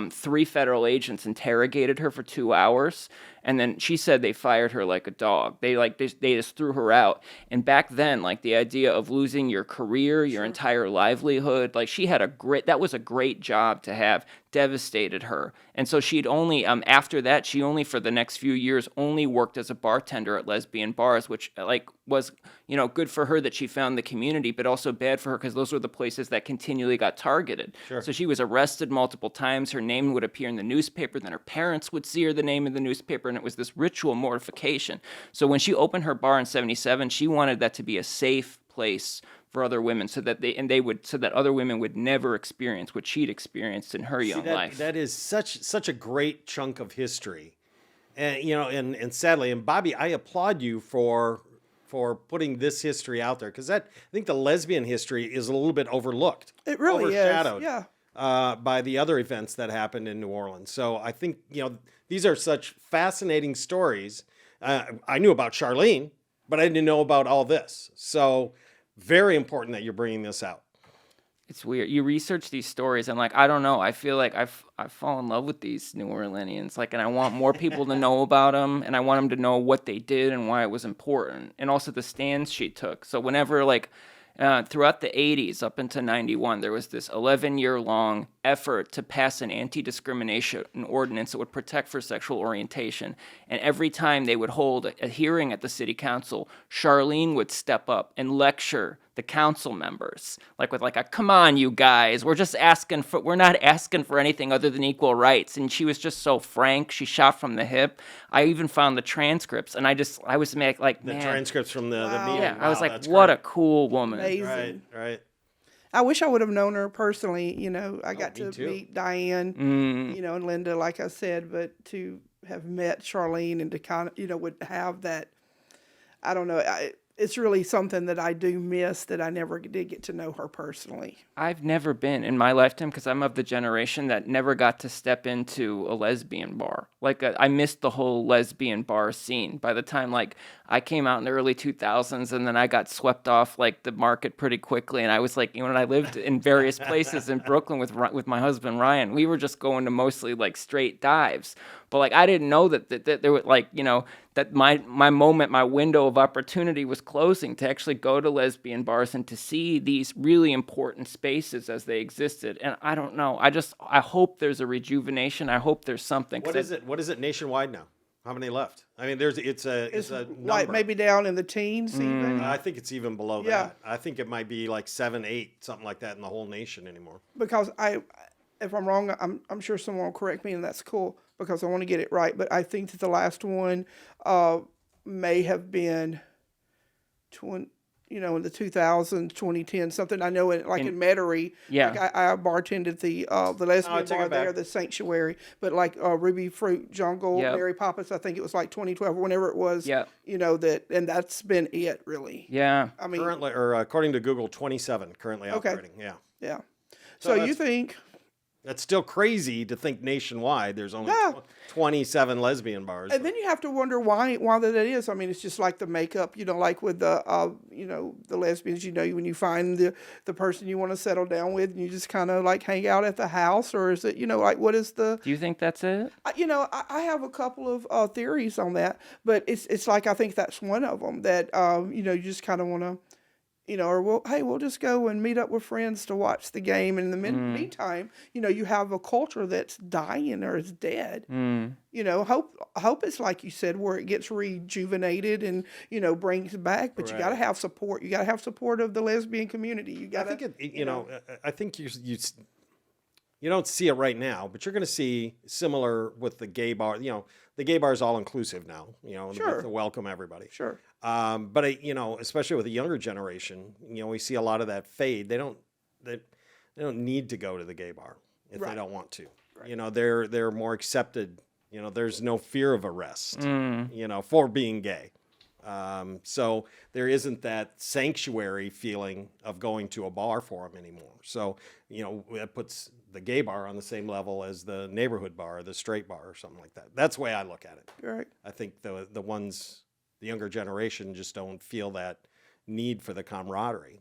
Speaker 6: 3 federal agents interrogated her for 2 hours, and then she said they fired her like a dog. They just threw her out. And back then, like, the idea of losing your career, your entire livelihood, like, that was a great job to have, devastated her. And so she'd only after that, she only for the next few years only worked as a bartender at lesbian bars, which was good for her that she found the community, but also bad for her because those were the places that continually got targeted.
Speaker 2: Sure.
Speaker 6: So she was arrested multiple times. Her name would appear in the newspaper. Then her parents would see the name in the newspaper, and it was this ritual mortification. So when she opened her bar in '77, she wanted that to be a safe place for other women, so that other women would never experience what she'd experienced in her young life.
Speaker 2: That is such a great chunk of history, and and sadly, and Bobby, I applaud you for putting this history out there, because I think the lesbian history is a little bit overlooked.
Speaker 3: It really
Speaker 2: overshadowed,
Speaker 3: is. Yeah.
Speaker 2: By the other events that happened in New Orleans. So I think these are such fascinating stories. I knew about Charlene, but I didn't know about all this. So very important that you're bringing this out.
Speaker 6: It's weird. You research these stories, and I don't know. I feel like I fall in love with these New Orleanians, and I want more people to know about them, and I want them to know what they did and why it was important, and also the stands she took. So whenever throughout the 80s up into 91, there was this 11-year-long effort to pass an anti-discrimination ordinance that would protect for sexual orientation. And every time they would hold a hearing at the city council, Charlene would step up and lecture the council members, with a, come on, you guys, we're not asking for anything other than equal rights. And she was just so frank. She shot from the hip. I even found the transcripts, and I was like,
Speaker 2: the
Speaker 6: man.
Speaker 2: transcripts from the meeting.
Speaker 6: Yeah, I was
Speaker 2: Wow,
Speaker 6: like,
Speaker 2: that's
Speaker 6: what
Speaker 2: great.
Speaker 6: a cool woman.
Speaker 3: Amazing.
Speaker 2: Right.
Speaker 3: I wish I would have known her personally. I got
Speaker 2: me
Speaker 3: to
Speaker 2: too.
Speaker 3: meet Diane, and Linda, like I said, but to have met Charlene and to kind of, would have that, I don't know. It's really something that I do miss, that I never did get to know her personally.
Speaker 6: I've never been in my lifetime, because I'm of the generation that never got to step into a lesbian bar. I missed the whole lesbian bar scene. By the time I came out in the early 2000s, and then I got swept off the market pretty quickly. And I was when I lived in various places in Brooklyn with my husband Ryan, we were just going to mostly straight dives. But I didn't know that there was that my moment, my window of opportunity was closing to actually go to lesbian bars and to see these really important spaces as they existed. And I don't know. I hope there's a rejuvenation. I hope there's something.
Speaker 2: What is it nationwide now? How many left? I mean, it's a number.
Speaker 3: Maybe down in the teens even.
Speaker 2: I think it's even below
Speaker 3: Yeah.
Speaker 2: that. I think it might be 7, 8, something like that in the whole nation anymore.
Speaker 3: Because if I'm wrong, I'm sure someone will correct me, and that's cool, because I want to get it right. But I think that the last one may have been in the 2000s, 2010, something. I know in Metairie.
Speaker 6: Yeah.
Speaker 3: I bartended the lesbian
Speaker 2: take
Speaker 3: bar
Speaker 2: it back.
Speaker 3: there, the Sanctuary. But Ruby Fruit Jungle,
Speaker 6: Yep.
Speaker 3: Mary Poppins, I think it was 2012 or whenever it was.
Speaker 6: Yep.
Speaker 3: And that's been it, really.
Speaker 6: Yeah.
Speaker 3: I mean,
Speaker 2: Currently, or according to Google, 27 currently
Speaker 3: Okay.
Speaker 2: operating. Yeah.
Speaker 3: yeah.
Speaker 2: So
Speaker 3: So you
Speaker 2: that's-
Speaker 3: think
Speaker 2: That's still crazy to think nationwide there's only 27 lesbian bars.
Speaker 3: And then you have to wonder why that is. I mean, it's just like the makeup, like with the the lesbians, when you find the person you want to settle down with, and you just kind of like hang out at the house, or is it, like what is the?
Speaker 6: Do you think that's it?
Speaker 3: I have a couple of theories on that, but it's like I think that's one of them that you just kind of want to. Or we'll just go and meet up with friends to watch the game. And in the meantime, you have a culture that's dying or is dead. Hope it's like you said, where it gets rejuvenated and, brings back. But you got to have support. You got to have support of the lesbian community. You got to.
Speaker 2: I think you don't see it right now, but you're going to see similar with the gay bar. The gay bar is all inclusive now.
Speaker 3: Sure.
Speaker 2: To welcome everybody.
Speaker 3: Sure.
Speaker 2: But especially with the younger generation, we see a lot of that fade. They don't need to go to the gay bar if they don't want to. Right. They're more accepted. There's no fear of arrest. For being gay. So there isn't that sanctuary feeling of going to a bar for them anymore. So that puts the gay bar on the same level as the neighborhood bar, or the straight bar, or something like that. That's the way I look at it.
Speaker 3: Right.
Speaker 2: I think the younger generation just don't feel that need for the camaraderie,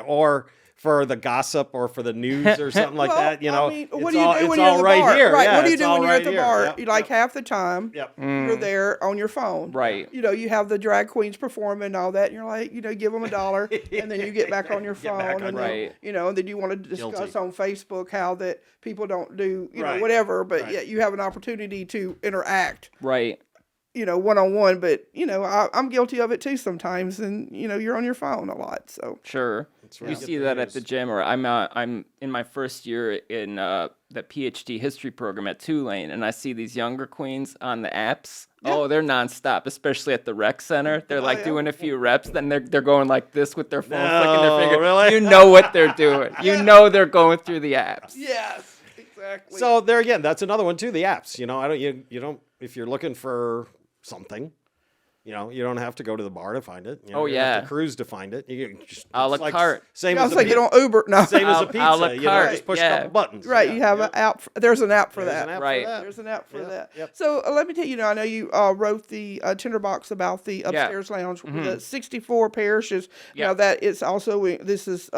Speaker 2: or for the gossip, or for the news, or something like that.
Speaker 3: What do you do when you're at the bar?
Speaker 2: Here.
Speaker 3: Right.
Speaker 2: Yeah,
Speaker 3: what do you do when you're at the bar?
Speaker 2: Yep.
Speaker 3: Like half the time, you're there on your phone.
Speaker 6: Right.
Speaker 3: You have the drag queens performing and all that, and you're like, give them $1, and then you get back on your phone, and
Speaker 6: right.
Speaker 3: and then you want to discuss on Facebook how that people don't do,
Speaker 2: right.
Speaker 3: whatever, but yet you have an opportunity to interact.
Speaker 6: Right.
Speaker 3: One-on-one, but I'm guilty of it too sometimes, and you're on your phone a lot. So
Speaker 6: sure, you see that at the gym, or I'm in my first year in the PhD history program at Tulane, and I see these younger queens on the apps. Yeah. Oh, they're nonstop, especially at the rec center. They're doing a few reps, then they're going like this with their phone, flicking their finger.
Speaker 2: Really?
Speaker 6: You know what they're doing. You know they're going through the apps.
Speaker 3: Yes, exactly.
Speaker 2: So there again, that's another one too. The apps. You don't if you're looking for something, you don't have to go to the bar to find it. You don't have to cruise to find it. You can just
Speaker 6: a la carte.
Speaker 2: Same as
Speaker 3: like you don't Uber. No,
Speaker 2: same as a pizza.
Speaker 6: A la carte.
Speaker 2: Just push a couple buttons.
Speaker 3: Right. You have an app. There's an app for that.
Speaker 2: There's
Speaker 3: an app for that.
Speaker 2: Yep.
Speaker 3: So let me tell you. I know you wrote the Tinderbox about the upstairs lounge, the 64 parishes. Now that it's also this is.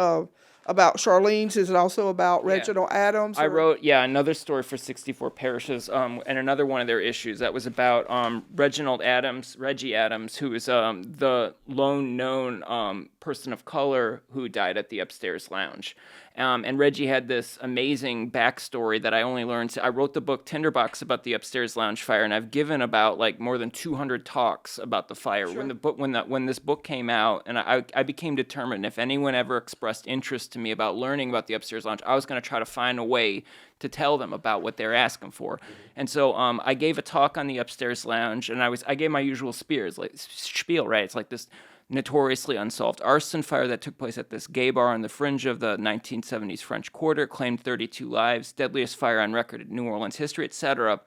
Speaker 3: About Charlene's, is it also about Reginald Adams?
Speaker 6: I wrote, another story for 64 parishes, and another one of their issues that was about Reggie Adams, who is the lone known person of color who died at the upstairs lounge. And Reggie had this amazing backstory that I only learned. I wrote the book Tinderbox about the upstairs lounge fire, and I've given about more than 200 talks about the fire. Sure. When this book came out, and I became determined if anyone ever expressed interest to me about learning about the upstairs lounge, I was going to try to find a way to tell them about what they're asking for. Mm-hmm. And so I gave a talk on the upstairs lounge, and I gave my usual spiel, right? It's like this notoriously unsolved arson fire that took place at this gay bar on the fringe of the 1970s French Quarter, claimed 32 lives, deadliest fire on record in New Orleans history, etc.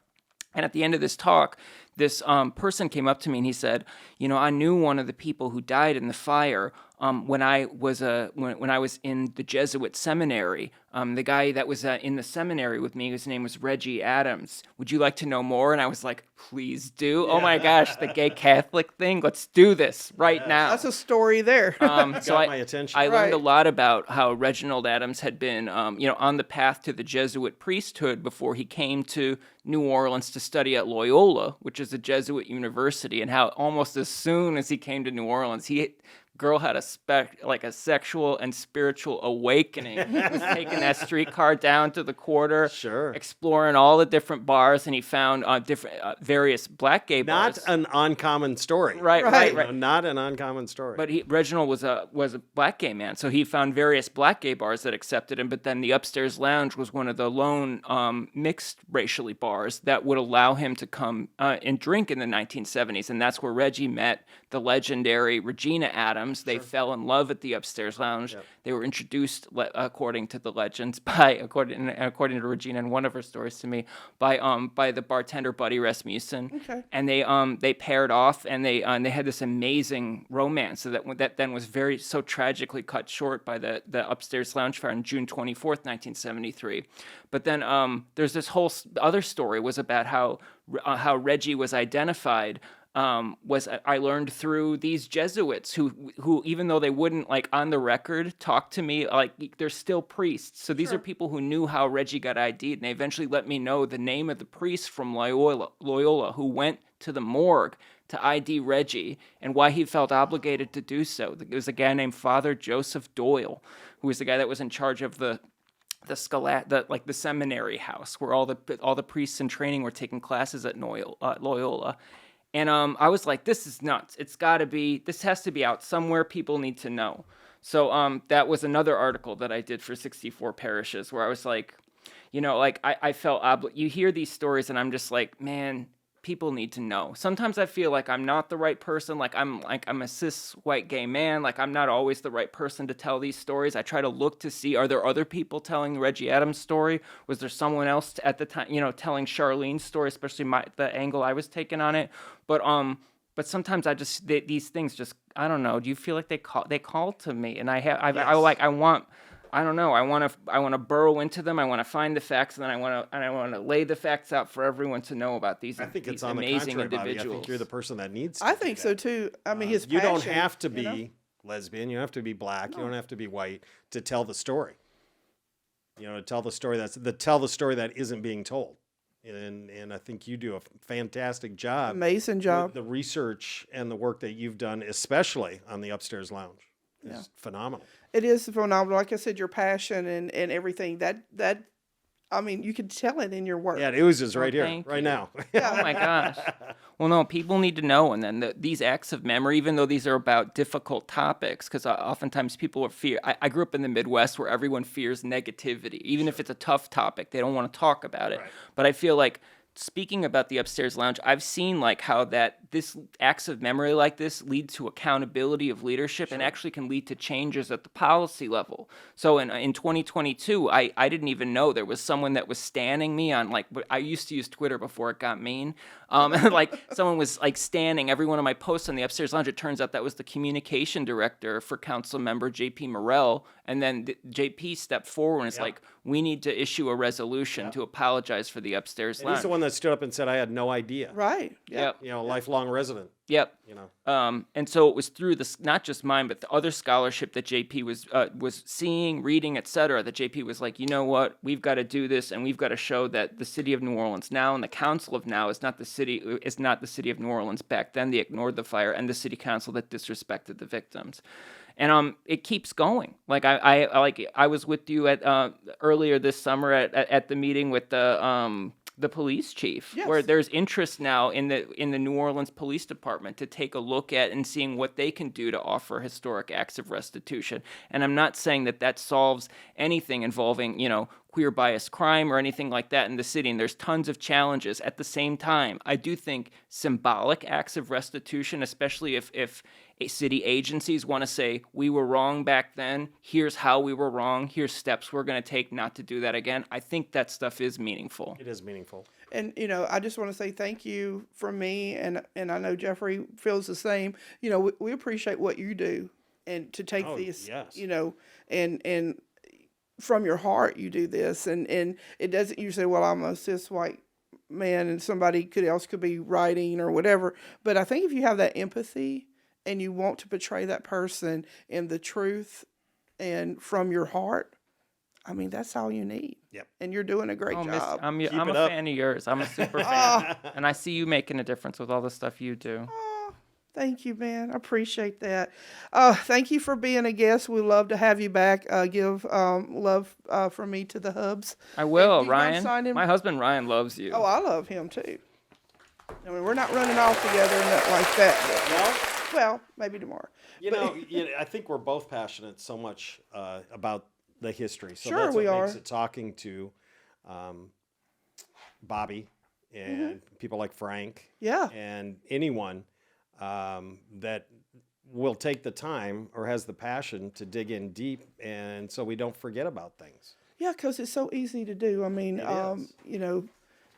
Speaker 6: And at the end of this talk, this person came up to me and he said, I knew one of the people who died in the fire when I was in the Jesuit seminary. The guy that was in the seminary with me, his name was Reggie Adams. Would you like to know more? And I was like, please do. Yeah. Oh my gosh, the gay Catholic thing. Let's do this right now.
Speaker 3: That's a story there.
Speaker 2: So got my attention.
Speaker 6: I learned a lot about how Reginald Adams had been, on the path to the Jesuit priesthood before he came to New Orleans to study at Loyola, which is a Jesuit university, and how almost as soon as he came to New Orleans, girl had a sexual and spiritual awakening. He was taking that streetcar down to the Quarter, exploring all the different bars, and he found various black gay bars.
Speaker 2: Not an uncommon story,
Speaker 6: right.
Speaker 2: Not an uncommon story.
Speaker 6: But Reginald was a black gay man, so he found various black gay bars that accepted him. But then the upstairs lounge was one of the lone mixed racially bars that would allow him to come and drink in the 1970s, and that's where Reggie met the legendary Regina Adams. Adams. They fell in love at the Upstairs Lounge.
Speaker 2: Yep.
Speaker 6: They were introduced, according to the legends, according to Regina and one of her stories to me, by the bartender Buddy Rasmussen.
Speaker 3: Okay.
Speaker 6: And they paired off, and they had this amazing romance that then was so tragically cut short by the Upstairs Lounge fire on June 24th, 1973. But then there's this whole other story was about how Reggie was identified. I learned through these Jesuits who even though they wouldn't on the record talk to me, they're still priests. So these are people who knew how Reggie got ID'd, and they eventually let me know the name of the priest from Loyola who went to the morgue to ID Reggie and why he felt obligated to do so. It was a guy named Father Joseph Doyle, who was the guy that was in charge of the seminary house where all the priests in training were taking classes at Loyola. And I was like, this is nuts. This has to be out somewhere. People need to know. So that was another article that I did for 64 Parishes where I was like, I felt you hear these stories and I'm just like, man, people need to know. Sometimes I feel like I'm not the right person. I'm a cis white gay man. I'm not always the right person to tell these stories. I try to look to see, are there other people telling the Reggie Adams story? Was there someone else at the time, telling Charlene's story, especially the angle I was taking on it? But sometimes these things just, I don't know. Do you feel like they call to me? And I want to burrow into them. I want to find the facts, and then I want to lay the facts out for everyone to know about these.
Speaker 2: I think
Speaker 6: these
Speaker 2: it's on the
Speaker 6: amazing
Speaker 2: contrary, Bobby.
Speaker 6: individuals.
Speaker 2: I think you're the person that needs to
Speaker 3: I
Speaker 2: do
Speaker 3: think
Speaker 2: that.
Speaker 3: so too. I mean, his
Speaker 2: You don't
Speaker 3: passion,
Speaker 2: have to be lesbian. You don't have to be black.
Speaker 3: No.
Speaker 2: You don't have to be white to tell the story. To tell the story that isn't being told. And I think you do a fantastic job.
Speaker 3: Amazing job.
Speaker 2: The research and the work that you've done, especially on the Upstairs Lounge, is phenomenal.
Speaker 3: It is phenomenal. Like I said, your passion and everything that I mean, you can tell it in your work.
Speaker 2: Yeah, it oozes right here,
Speaker 6: thank
Speaker 2: right
Speaker 6: you.
Speaker 2: now.
Speaker 6: Oh my gosh. Well, no, people need to know. And then these acts of memory, even though these are about difficult topics, because oftentimes people fear. I grew up in the Midwest where everyone fears negativity. Even if it's a tough topic, they don't want to talk about it.
Speaker 2: Right.
Speaker 6: But I feel like speaking about the Upstairs Lounge, I've seen how this acts of memory like this lead to accountability of leadership and actually can lead to changes at the policy level. So in 2022, I didn't even know there was someone that was standing me on I used to use Twitter before it got mean. Someone was standing every one of my posts on the Upstairs Lounge. It turns out that was the communication director for council member JP Morrell. And then JP stepped forward and was we need to issue a resolution to apologize for the Upstairs
Speaker 2: And
Speaker 6: Lounge.
Speaker 2: he's the one that stood up and said, I had no idea.
Speaker 3: Right.
Speaker 6: Yep.
Speaker 2: Lifelong resident.
Speaker 6: Yep. And so it was through this, not just mine, but the other scholarship that JP was seeing, reading, etc., that JP was like, you know what, we've got to do this, and we've got to show that the city of New Orleans now and the council of now is not the city of New Orleans back then. They ignored the fire, and the city council that disrespected the victims. And it keeps going. I was with you at earlier this summer at the meeting with the police chief,
Speaker 3: Yes.
Speaker 6: where there's interest now in the New Orleans Police Department to take a look at and seeing what they can do to offer historic acts of restitution. And I'm not saying that solves anything involving, queer bias crime or anything like that in the city, and there's tons of challenges. At the same time, I do think symbolic acts of restitution, especially if city agencies want to say, we were wrong back then, here's how we were wrong, here's steps we're going to take not to do that again, I think that stuff is meaningful.
Speaker 2: It is meaningful.
Speaker 3: And, I just want to say thank you from me, and I know Jeffrey feels the same. We appreciate what you do, and to take these,
Speaker 2: yes.
Speaker 3: and from your heart you do this, and it doesn't, you say, well, I'm a cis white man and somebody else could be writing or whatever, but I think if you have that empathy and you want to portray that person in the truth and from your heart, I mean, that's all you need.
Speaker 2: Yep.
Speaker 3: And you're doing a great job.
Speaker 6: I'm
Speaker 2: Keep
Speaker 6: a
Speaker 2: it up.
Speaker 6: fan of yours. I'm a super fan. And I see you making a difference with all the stuff you do.
Speaker 3: Oh, thank you, man. I appreciate that. Thank you for being a guest. We love to have you back. Give love from me to the hubs.
Speaker 6: I will,
Speaker 3: And you gonna
Speaker 6: Ryan.
Speaker 3: sign him?
Speaker 6: My husband Ryan loves you.
Speaker 3: Oh, I love him too. I mean, we're not running off together and nothing like that. But, well, maybe tomorrow.
Speaker 2: I think we're both passionate so much about the history. So
Speaker 3: Sure,
Speaker 2: that's
Speaker 3: we
Speaker 2: what
Speaker 3: are.
Speaker 2: makes it talking to Bobby and people like Frank
Speaker 3: Yeah.
Speaker 2: and anyone that will take the time or has the passion to dig in deep, and so we don't forget about things.
Speaker 3: Yeah, because it's so easy to do. I mean,
Speaker 2: is.
Speaker 3: you know,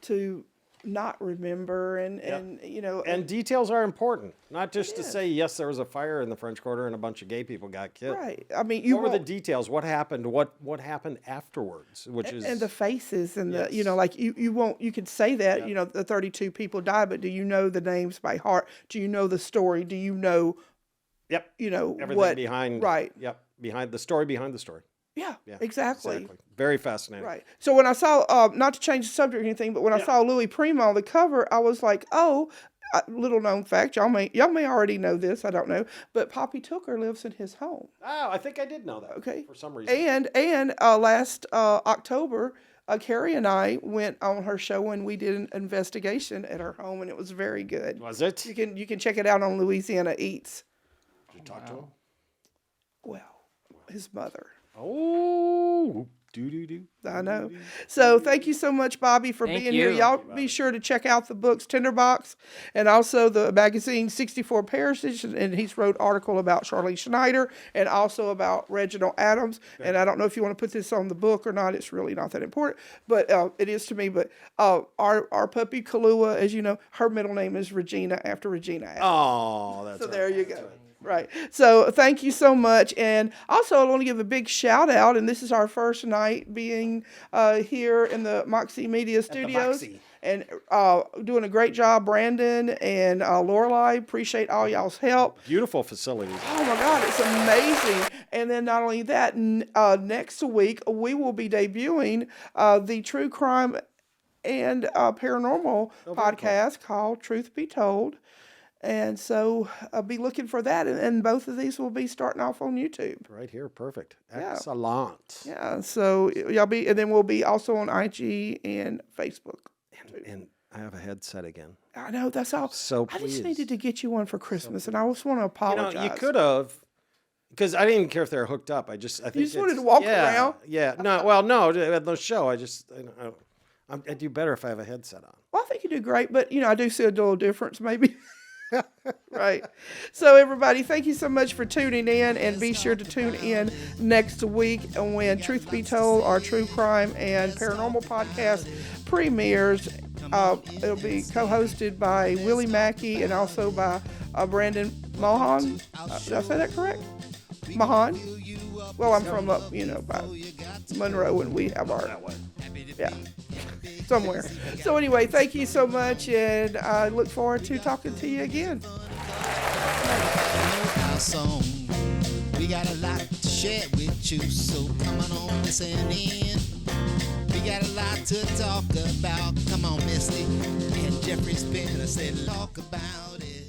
Speaker 3: to not remember and you know.
Speaker 2: And details are important, not just to
Speaker 3: is.
Speaker 2: say, yes, there was a fire in the French Quarter and a bunch of gay people got killed.
Speaker 3: Right. I mean, you
Speaker 2: What were the
Speaker 3: won't-
Speaker 2: details? What happened? What happened afterwards? Which is
Speaker 3: and the faces and the, you
Speaker 2: Yes.
Speaker 3: know, like you won't, you could say that, you know, the 32 people died, but do you know the names by heart? Do you know the story? Do you know,
Speaker 2: yep,
Speaker 3: you know,
Speaker 2: everything
Speaker 3: what,
Speaker 2: behind.
Speaker 3: right.
Speaker 2: Yep, behind the story. Behind the story.
Speaker 3: Yeah,
Speaker 2: Yeah,
Speaker 3: exactly.
Speaker 2: Very fascinating.
Speaker 3: Right. So when I saw, not to change the subject or anything, but when I saw Louis Prima on the cover, I was like, oh, little known fact, y'all may already know this, I don't know, but Poppy Tooker lives in his home.
Speaker 2: Oh, I think I did know that.
Speaker 3: Okay.
Speaker 2: For some reason.
Speaker 3: And last October, Carrie and I went on her show and we did an investigation at her home, and it was very good.
Speaker 2: Was it?
Speaker 3: You can check it out on Louisiana Eats.
Speaker 2: Did you talk to him?
Speaker 3: Well, his mother.
Speaker 2: Oh, do.
Speaker 3: I know. So thank you so much, Bobby, for
Speaker 6: Thank
Speaker 3: being here.
Speaker 6: you.
Speaker 3: Y'all be sure to check out the books Tinderbox and also the magazine 64 Parishes. And he's wrote article about Charlene Schneider and also about Reginald Adams. And I don't know if you want to put this on the book or not. It's really not that important, but it is to me. But our puppy Kahlua, as you know, her middle name is Regina after Regina Adams.
Speaker 2: Oh, that's
Speaker 3: So
Speaker 2: right.
Speaker 3: there you go. Right. So thank you so much. And also I want to give a big shout out, and this is our first night being here in the Moxie Media Studios.
Speaker 2: Moxie.
Speaker 3: And doing a great job, Brandon and Lorelai. Appreciate all y'all's help.
Speaker 2: Beautiful facilities.
Speaker 3: Oh my God, it's amazing. And then not only that, next week we will be debuting the true crime and paranormal podcast called Truth Be Told. And so I'll be looking for that. And both of these will be starting off on YouTube.
Speaker 2: Right here, perfect.
Speaker 3: Yeah.
Speaker 2: Excellent.
Speaker 3: Yeah. So y'all be, and then we'll be also on IG and Facebook.
Speaker 2: And I have a headset again.
Speaker 3: I know, that's all.
Speaker 2: So
Speaker 3: I just
Speaker 2: pleased.
Speaker 3: needed to get you one for Christmas, and I just want to
Speaker 2: You
Speaker 3: apologize.
Speaker 2: know, you could have, because I didn't even care if they were hooked up. I think
Speaker 3: just wanted to walk around?
Speaker 2: Yeah. No. Well, no. At the show, I do better if I have a headset on.
Speaker 3: Well, I think you do great, but I do see a little difference, maybe. Right. So everybody, thank you so much for tuning in, and be sure to tune in next week when Truth Be Told, our true crime and paranormal podcast premieres. It'll be co-hosted by Willie Mackey and also by Brandon Mohan. Did I say that correct? Mahan? Well, I'm from up, by Monroe, and we have our, somewhere. So anyway, thank you so much, and I look forward to talking to you again.
Speaker 1: Our song. We got a lot to share with you, so come on, listen in. We got a lot to talk about. Come on, Misti. And Jeffery's been said talk about it.